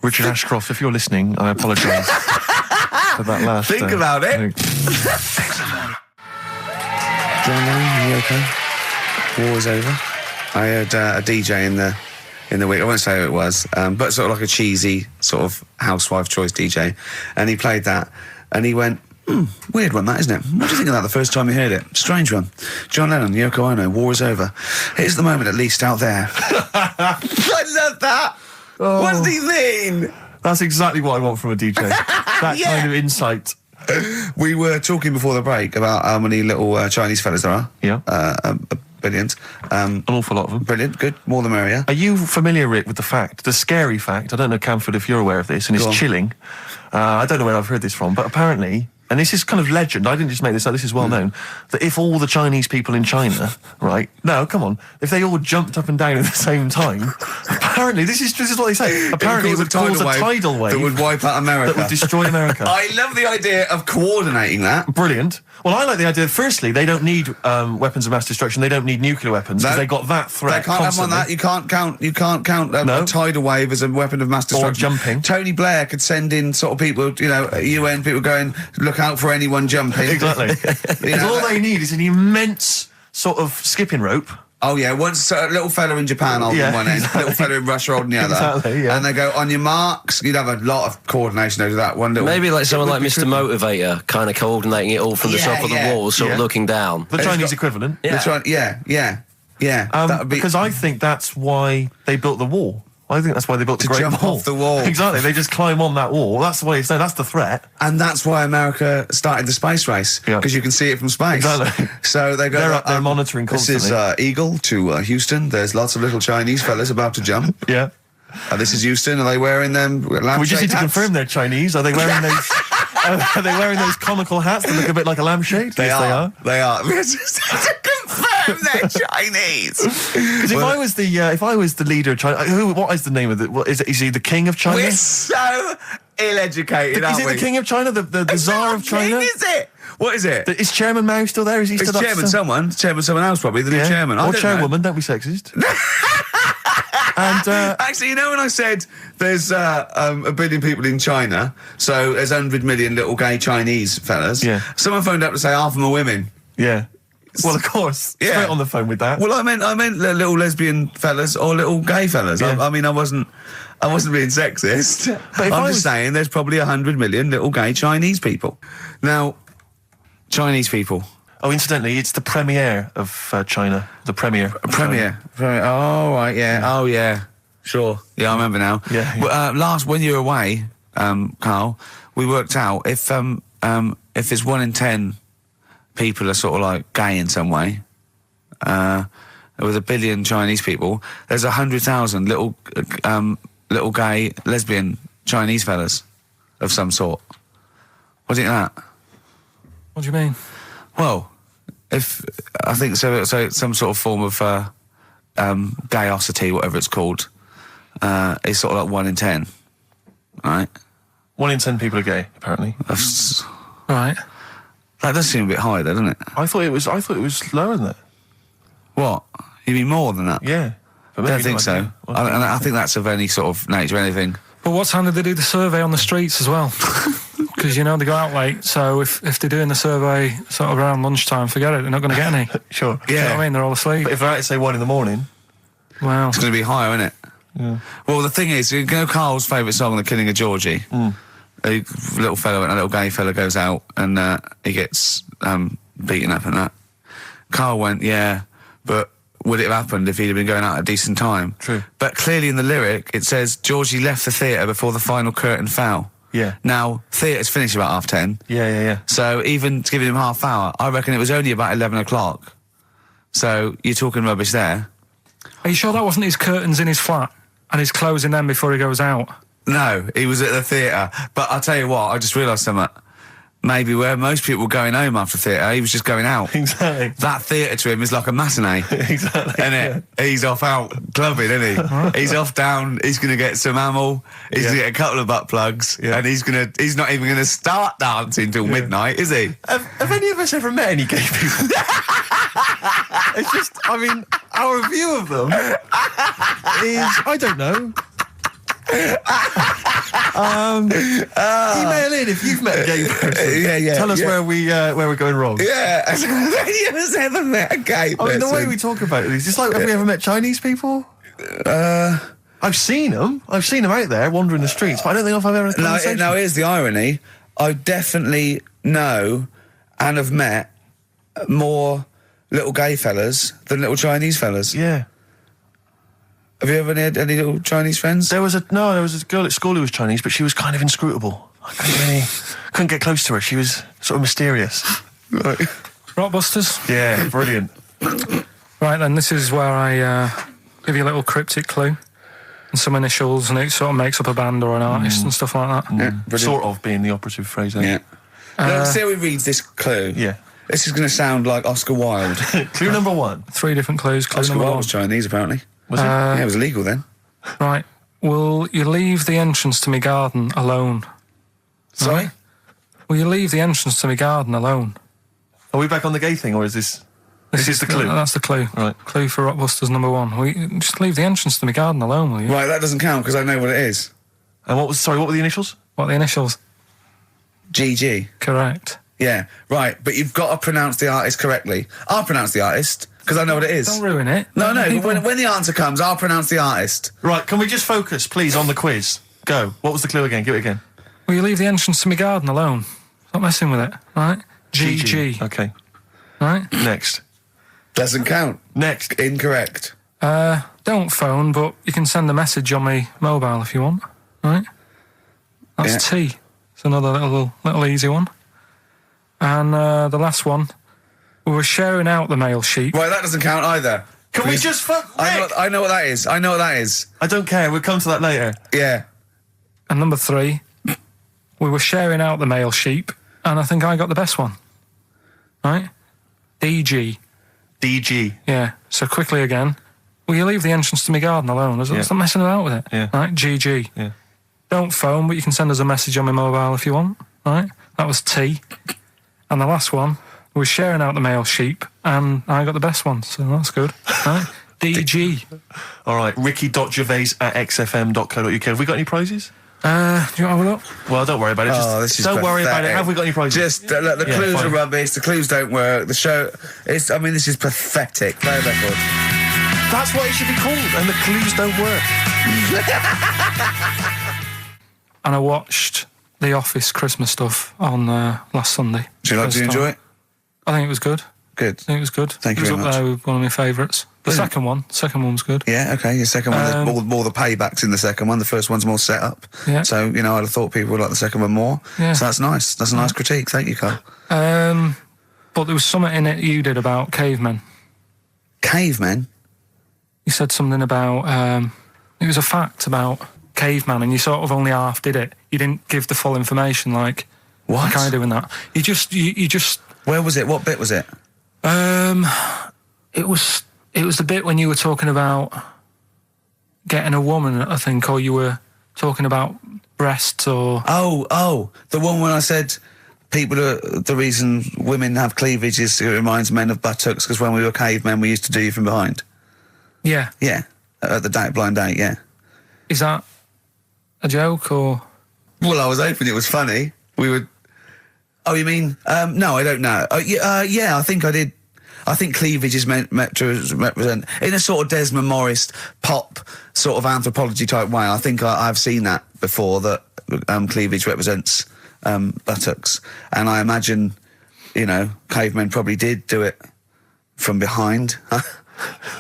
Richard Ashcroft, if you're listening, I apologise for that last... Think about it. John Lennon, are you okay? War is over. I heard a DJ in the week, I won't say who it was, but sort of like a cheesy sort of housewife choice DJ, and he played that, and he went, weird one that, isn't it? What do you think of that the first time you heard it? Strange one. John Lennon, Yoko Ono, war is over. Here's the moment at least out there. I love that. What does he mean? That's exactly what I want from a DJ. That kind of insight. We were talking before the break about how many little Chinese fellas there are. Yeah. Billions. An awful lot of them. Brilliant, good. More the merrier. Are you familiar, Rick, with the scary fact, I don't know, Camford, if you're aware of this, and it's chilling. I don't know where I've heard this from, but apparently... And this is kind of legend, I didn't just make this up, this is well known, that if all the Chinese people in China, right, no, come on, if they all jumped up and down at the same time, apparently, this is what they say, apparently it would cause a tidal wave that would wipe out America. That would destroy America. I love the idea of coordinating that. Brilliant. Well, I like the idea, firstly, they don't need weapons of mass destruction, they don't need nuclear weapons, because they got that threat. They can't constantly. have on that, you can't count a tidal wave as a weapon of mass destruction. Or jumping. Tony Blair could send in sort of people, UN people going, look out for anyone jumping. Exactly. Because all they need is an immense sort of skipping rope. Oh yeah, once a little fella in Japan holding one end, little fella in Russia holding the other. Exactly, yeah. And they go, on your marks, you'd have a lot of coordination over that one little... Maybe like someone like Mr. Motivator, kind of coordinating it all from the top of the wall, sort of looking down. The Chinese equivalent. Yeah. Because I think that's why they built the wall. I think that's why they built the Great jump Wall. off the wall. Exactly, they just climb on that wall. That's the way it's done. That's the threat. And that's why America started the space race, because you can see it from space. Exactly. So they go... They're up there monitoring constantly. This is Eagle to Houston. There's lots of little Chinese fellas about to jump. Yeah. This is Houston. Are they wearing them lampshade We just need to hats? confirm they're Chinese. Are they wearing those... are they wearing those comical hats that look a bit like a lampshade? They are. They are. We just have to confirm they're Chinese. Because if I was the leader of China, what is the name of it? Is he the king of China? We're so ill-educated, aren't we? Is he the king of China? The Tsar of China? King, is it? What is it? Is Chairman Mao still there? Is he still It's Chairman someone. Chairman someone else, probably. The new chairman. Or chairwoman, don't be sexist. And actually, when I said there's 1 billion people in China, so there's 100 million little gay Chinese fellas, someone phoned up to say half of them are women. Yeah. Well, of course. Straight on the phone with that. Well, I meant little lesbian fellas or little gay fellas. Yeah. I mean, I wasn't being sexist. But I'm just saying there's probably 100 million little gay Chinese people. Now, Chinese people. Oh, incidentally, it's the premiere of China. The premiere. Premiere. Oh, right, yeah. Oh, yeah. Sure. Yeah, I remember now. Yeah. Well, when you were away, Carl, we worked out if there's 1 in 10 people are sort of like gay in some way, with 1 billion Chinese people, there's 100,000 little gay lesbian Chinese fellas of some sort. What What do you think of that? What do you mean? Well, if I think so it's some sort of form of gayosity, whatever it's called, is sort of like 1 in 10, right? 1 in 10 people are gay, apparently. That's, Right. that does seem a bit high, though, doesn't it? I thought it was lower than that. What? You mean more than that? Yeah. But I don't maybe think not, so. yeah. Well, I think that's of any sort of nature, anything. But what time did they do the survey on the streets as well? Because, you know, they go out late, so if they're doing the survey sort of around lunchtime, forget it, they're not going to get any. Sure. Do you know what I mean? They're all asleep. But if they're out at, say, 1 in the morning... Wow. It's going to be higher, isn't it? Yeah. Well, the thing is, you know Carl's favourite song, The Killing of Georgie? A little fella, a little gay fella goes out and he gets beaten up and that. Carl went, yeah, but would it have happened if he'd have been going out at a decent time? True. But clearly in the lyric, it says, Georgie left the theatre before the final curtain fell. Yeah. Now, theatre's finished about 10:30. Yeah. So even giving him half hour, I reckon it was only about 11 o'clock. So you're talking rubbish there. Are you sure that wasn't his curtains in his flat and he's closing them before he goes out? No, he was at the theatre. But I'll tell you what, I just realised something. Maybe where most people were going home after theatre, he was just going out. Exactly. That theatre to him is like a matinee. Exactly. Innit? Yeah. He's off out clubbing, isn't he? He's off down, he's going to get some ammo, he's going to get a couple of butt plugs, and he's not even going to start dancing till midnight, is he? Have any of us ever met any gay people? It's just, I mean, our view of them is, I don't know. Email in if you've met a gay person. Yeah. Tell us where we're going wrong. Yeah. Have you ever met a gay person? I mean, the way we talk about it is just like, have we ever met Chinese people? I've seen them. I've seen them out there wandering the streets, but I don't think I've ever had a conversation. Now, here's the irony. I definitely know and have met more little gay fellas than little Chinese fellas. Yeah. Have you ever had any little Chinese friends? There was a girl at school who was Chinese, but she was kind of inscrutable. I couldn't get close to her. She was sort of mysterious. Right. Rockbusters? Yeah, brilliant. Right then, this is where I give you a little cryptic clue and some initials, and it sort of makes up a band or an artist and stuff like that. Yeah, sort of being the operative phrase there. Yeah. Let's see how he reads this clue. Yeah. This is going to sound like Oscar Wilde. Clue number 1. 3 different clues. Clue Oscar number Wilde 1. was Chinese, apparently. Was it? Yeah, it was illegal then. Right. Will you leave the entrance to my garden alone? Sorry? Right. Will you leave the entrance to my garden alone? Are we back on the gay thing, or is this... This is the clue? That's the clue. Right. Clue for Rockbusters number 1. Will you just leave the entrance to my garden alone, will you? Right, that doesn't count because I know what it is. And what were the initials? What are the initials? GG. Correct. Yeah, right, but you've got to pronounce the artist correctly. I'll pronounce the artist, because I know what it is. Don't ruin it. No, but when the answer comes, I'll pronounce the artist. Right, can we just focus, please, on the quiz? Go. What was the clue again? Give it again. Will you leave the entrance to my garden alone? Stop messing with it, right? GG. Okay. Right? Next. Doesn't count. Next. Incorrect. Don't phone, but you can send a message on my mobile if you want, right? That's T. It's another little easy one. And the last one, we were sharing out the mail sheet. Right, that doesn't count either. Can we just I know what that is. I know what that is. I don't care. We'll come to that later. Yeah. And number 3, we were sharing out the mail sheet, and I think I got the best one. Right? DG. DG. Yeah. So quickly again, will you leave the entrance to my garden alone? Stop messing about with it. Yeah. Right? GG. Yeah. Don't phone, but you can send us a message on my mobile if you want. Right? That was T. And the last one, we were sharing out the mail sheet, and I got the best one, so that's good. Right? DG. All right, ricky.gervais@xfm.co.uk. Have we got any prizes? Do you want to have a look? Well, don't worry about it. Don't worry about it. Have we got any prizes? Just, the clues are rubbish, the clues don't work, the show... this is pathetic. Play a record. That's what it should be called, and the clues don't work. And I watched The Office Christmas stuff on last Sunday. Do you enjoy it? I think it was good. Good. I think it was good. Thank you very much. It was up there with one of my favourites. The second one was good. Yeah, okay. Your second one, there's more the paybacks in the second one. The first one's more set up. Yeah. So, I'd have thought people would like the second one more. Yeah. So that's nice. That's a nice critique. Thank you, Carl. But there was something in it you did about cavemen. Cavemen? You said something about... it was a fact about caveman, and you sort of only half did it. You didn't give the full information, like... What? Kind of doing that. You just. Where was it? What bit was it? It was the bit when you were talking about getting a woman, I think, or you were talking about breasts or... Oh, the one when I said the reason women have cleavage is it reminds men of buttocks because when we were cavemen we used to do you from behind. Yeah. Yeah, at the blind date, yeah. Is that a joke or...? Well, I was hoping it was funny. We would... Oh, you mean... no, I don't know. Yeah, I think I did... I think cleavage is meant to represent, in a sort of Desmond Morris pop sort of anthropology type way. I think I've seen that before, that cleavage represents buttocks. And I imagine, cavemen probably did do it from behind.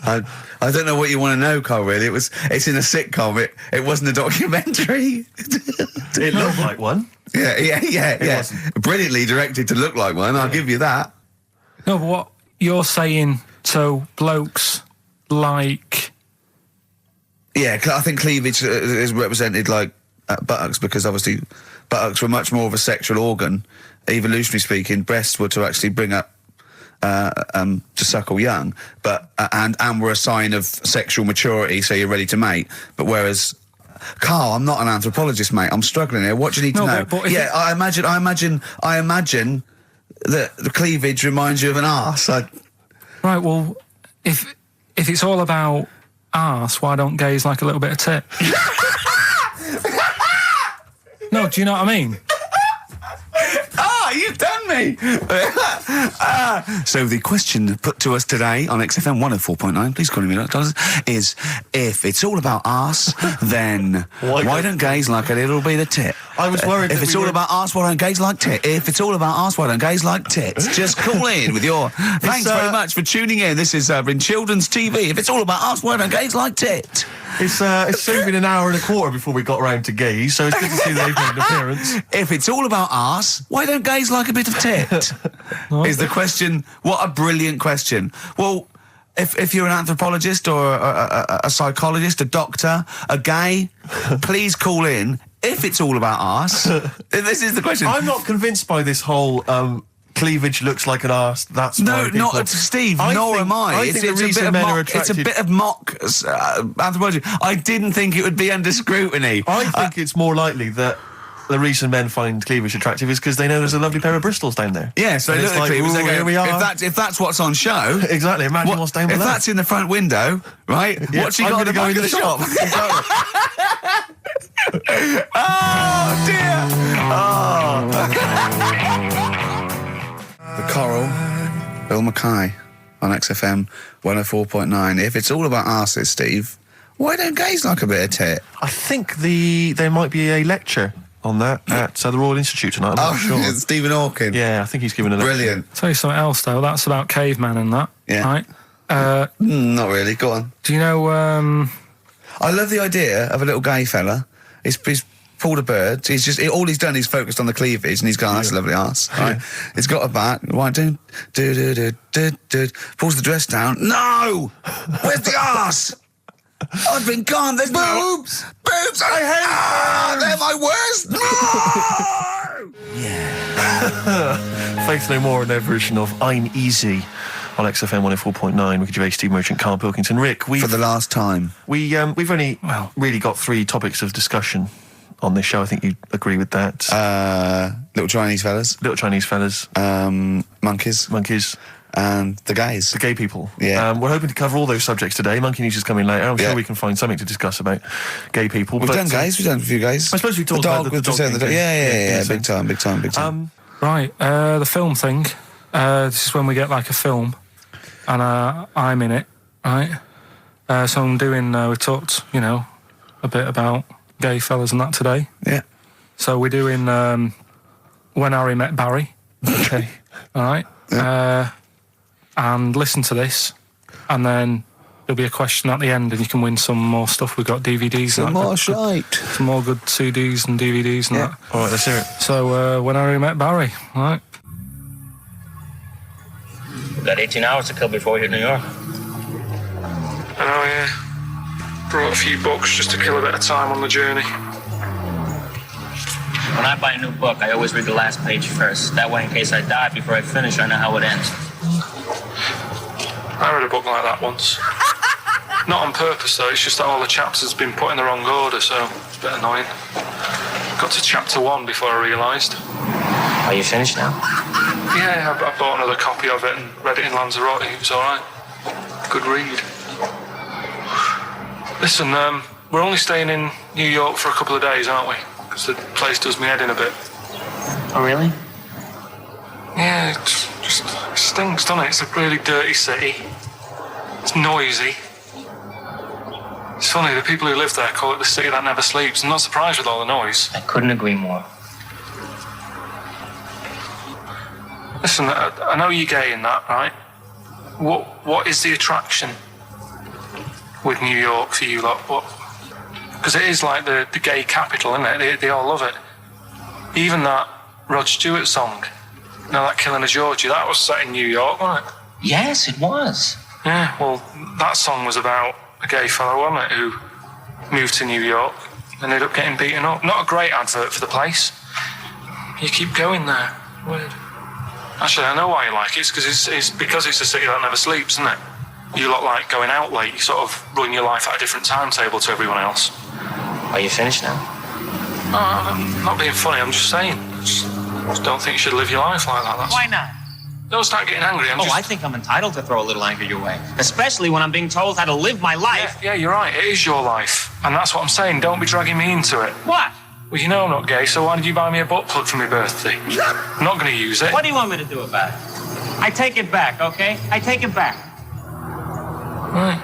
I don't know what you want to know, Carl, really. It's in a sitcom. It wasn't a documentary. It looked like one. Yeah. Brilliantly directed to look like one, I'll give you that. No, but what you're saying, so blokes like... Yeah, I think cleavage is represented like buttocks because obviously buttocks were much more of a sexual organ, evolutionary speaking. Breasts were to actually bring up, to suckle young, but and were a sign of sexual maturity, so you're ready to mate. But whereas... Carl, I'm not an anthropologist, mate. I'm struggling here. What do you need to know? But I imagine that the cleavage reminds you of an arse. Right, well, if it's all about arse, why don't gays like a little bit of tit? No, do you know what I mean? You've done me! So the question put to us today on XFM 104.9, please call me $, is if it's all about arse, then why don't gays like a little bit of tit? I was worried if it's all about arse, why don't gays like tit? If it's all about arse, why don't gays like tits? Just call in with your... Thanks very much for tuning in. This is in children's TV. If it's all about arse, why don't gays like tit? It's soon been an hour and a quarter before we got round to gays, so it's good to see they've made an appearance. If it's all about arse, why don't gays like a bit of tit? Is the question. What a brilliant question. Well, if you're an anthropologist or a psychologist, a doctor, a gay, please call in. If it's all about arse, this is the question. I'm not convinced by this whole... cleavage looks like an arse. That's no, not Steve. Nor am I. It's a bit of mock anthropology. I didn't think it would be under scrutiny. I think it's more likely that the reason men find cleavage attractive is because they know there's a lovely pair of Bristols down there. Yeah, so they look at cleavage. They go, here we are. If that's what's on show, exactly. Imagine what's down below. If that's in the front window, right? Yeah, what's he got to go in the shop? Exactly. Oh dear. The Coral, Bill Mackay on XFM 104.9. If it's all about arses, Steve, why don't gays like a bit of tit? I think there might be a lecture on that at the Royal Institute tonight. I'm not sure. Stephen Hawking. Yeah, I think he's giving a lecture. Brilliant. I'll tell you something else, though. That's about cavemen and that. Yeah. Right? Not really. Go on. Do you know... I love the idea of a little gay fella. He's pulled a bird. All he's done is focused on the cleavage, and he's gone, that's a lovely arse. Right? He's got a bat. Right, do. Pulls the dress down. No! Where's the arse? I've been gone. There's boobs. Boobs. I hate. They're my worst. No! Yeah. Faith No More and their version of I'm Easy on XFM 104.9. Ricky Gervais, Steve Merchant, Karl Pilkington. Rick, for the last time, we've only really got 3 topics of discussion on this show. I think you agree with that. Little Chinese fellas. Monkeys. And the gays. The gay people. Yeah. We're hoping to cover all those subjects today. Monkey News is coming later. I'm sure we can find something to discuss about gay people. We've done gays. We've done a few gays. I suppose we talked about the dog. Yeah. Big time. Right. The film thing. This is when we get like a film, and I'm in it. Right. So I'm doing. We talked, a bit about gay fellas and that today. Yeah. So we're doing When Harry Met Barry. Okay. All right. Yeah. And listen to this, and then there'll be a question at the end, and you can win some more stuff. We've got DVDs. Some more shite. Some more good CDs and DVDs and that. All right, let's hear it. So, When Harry Met Barry, all right? We've got 18 hours to kill before we hit New York. Oh, yeah. Brought a few books just to kill a bit of time on the journey. When I buy a new book, I always read the last page first. That way, in case I die before I finish, I know how it ends. I read a book like that once. Not on purpose, though. It's just that all the chapters have been put in the wrong order, so it's a bit annoying. Got to chapter 1 before I realised. Are you finished now? Yeah, I bought another copy of it and read it in Lanzarote. It was alright. Good read. Listen, we're only staying in New York for a couple of days, aren't we? Because the place does me head in a bit. Oh, really? Yeah, it stinks, doesn't it? It's a really dirty city. It's noisy. It's funny, the people who live there call it the city that never sleeps. I'm not surprised with all the noise. I couldn't agree more. Listen, I know you're gay in that, right? What is the attraction with New York for you lot? What? Because it is like the gay capital, isn't it? They all love it. Even that Rod Stewart song, you know, that Killing of Georgie, that was set in New York, wasn't it? Yes, it was. Yeah, well, that song was about a gay fellow, wasn't it, who moved to New York and ended up getting beaten up. Not a great advert for the place. You keep going there. Weird. Actually, I know why you like it. It's because it's a city that never sleeps, isn't it? You lot like going out late. You sort of run your life at a different timetable to everyone else. Are you finished now? No, I'm not being funny. I'm just saying. Just don't think you should live your life like that. Why not? Don't start getting angry. I think I'm entitled to throw a little anger your way. Especially when I'm being told how to live my life. Yeah, you're right. It is your life. And that's what I'm saying. Don't be dragging me into it. What? Well, you know I'm not gay, so why did you buy me a butt plug for my birthday? I'm not going to use it. What do you want me to do about it? I take it back, okay? I take it back. Right.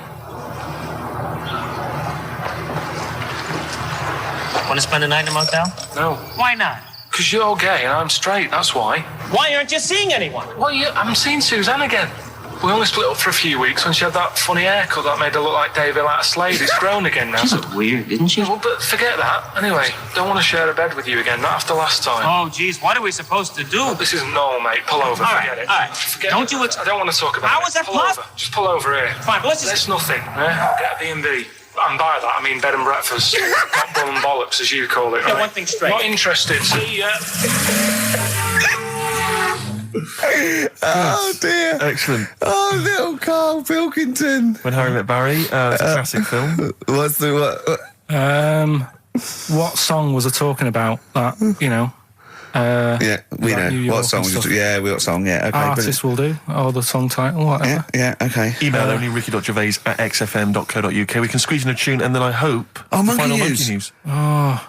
Want to spend the night in a motel? No. Why not? Because you're gay and I'm straight, that's why. Why aren't you seeing anyone? Well, I'm seeing Suzanne again. We only split up for a few weeks when she had that funny haircut that made her look like David out of Slade. It's grown again now. She looked weird, didn't she? Well, but forget that. Anyway, don't want to share a bed with you again, not after last time. Oh, geez, what are we supposed to do? This isn't normal, mate. Pull over, forget it. All right, Forget don't it. you... I don't want to talk about it. How is that Pull over. Just pull over here. Fine, but let's just... There's nothing, yeah? I'll get a B&B. And by that, I mean bed and breakfast. Not bull and bollocks, as you call it. Get one thing straight. Not interested. See ya. Oh dear. Excellent. Oh, little Karl Pilkington. When Harry Met Barry, it's a classic film. What song was I talking about? That, you know. Yeah, we know. New York What song was and it? Yeah, what song, yeah, okay. Artist will do, or the song title, whatever. Yeah, okay. Email only ricky.gervais@xfm.co.uk. We can squeeze in a tune and then I hope Oh, the Monkey final News. Monkey News. Oh,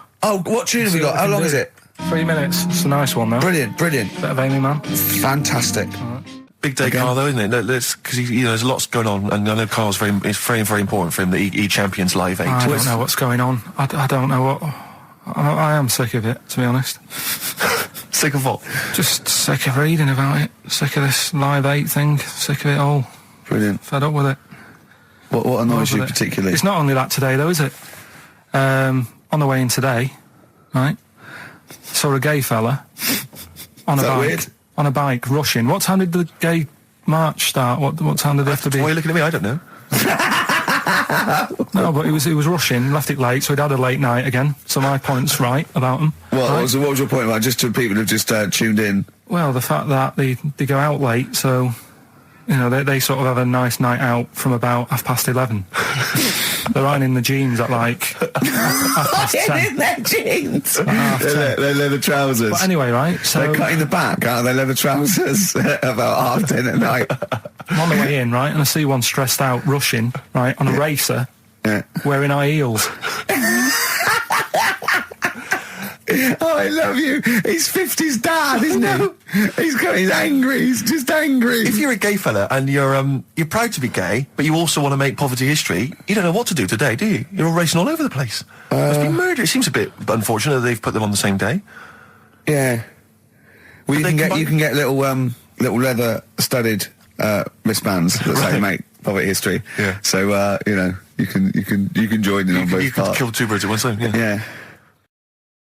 what tune have we got? How long is it? 3 minutes. It's a nice one, though. Brilliant. Bit of Amy Man. Fantastic. Big day, Karl, though, isn't it? Because there's lots going on, and I know Karl's it's very, very important for him that he champions Live 8. I don't know what's going on. I don't know what... I am sick of it, to be honest. Sick of what? Just sick of reading about it. Sick of this Live 8 thing. Sick of it all. Brilliant. Fed up with it. What annoys you particularly? It's not only that today, though, is it? On the way in today, right, saw a gay fella on a bike. Weird? On a bike, rushing. What time did the gay march start? What time did they have to be? Why are you looking at me? I don't know. No, but he was rushing, left it late, so he'd had a late night again. So my point's right about him. What right? was your point about, just to people who've just tuned in? Well, the fact that they go out late, so, you know, they sort of have a nice night out from about 11:30. They're ironing the jeans at like 10:30. In their jeans. Their leather trousers. But anyway, right, so... They're cutting the back out of their leather trousers about 10:30 at night. I'm on the way in, right, and I see one stressed out, rushing, right, on a racer, wearing high heels. Oh, I love you. He's 50's dad, isn't he? He's angry. He's just angry. If you're a gay fella and you're proud to be gay, but you also want to make poverty history, you don't know what to do today, do you? You're all racing all over the place. Must be murder. It seems a bit unfortunate that they've put them on the same day. Yeah. Well, you can get little leather studded wristbands that say make poverty history. Yeah. So you know, you can join in on both parts. You could kill two birds at one stone. Yeah. Yeah.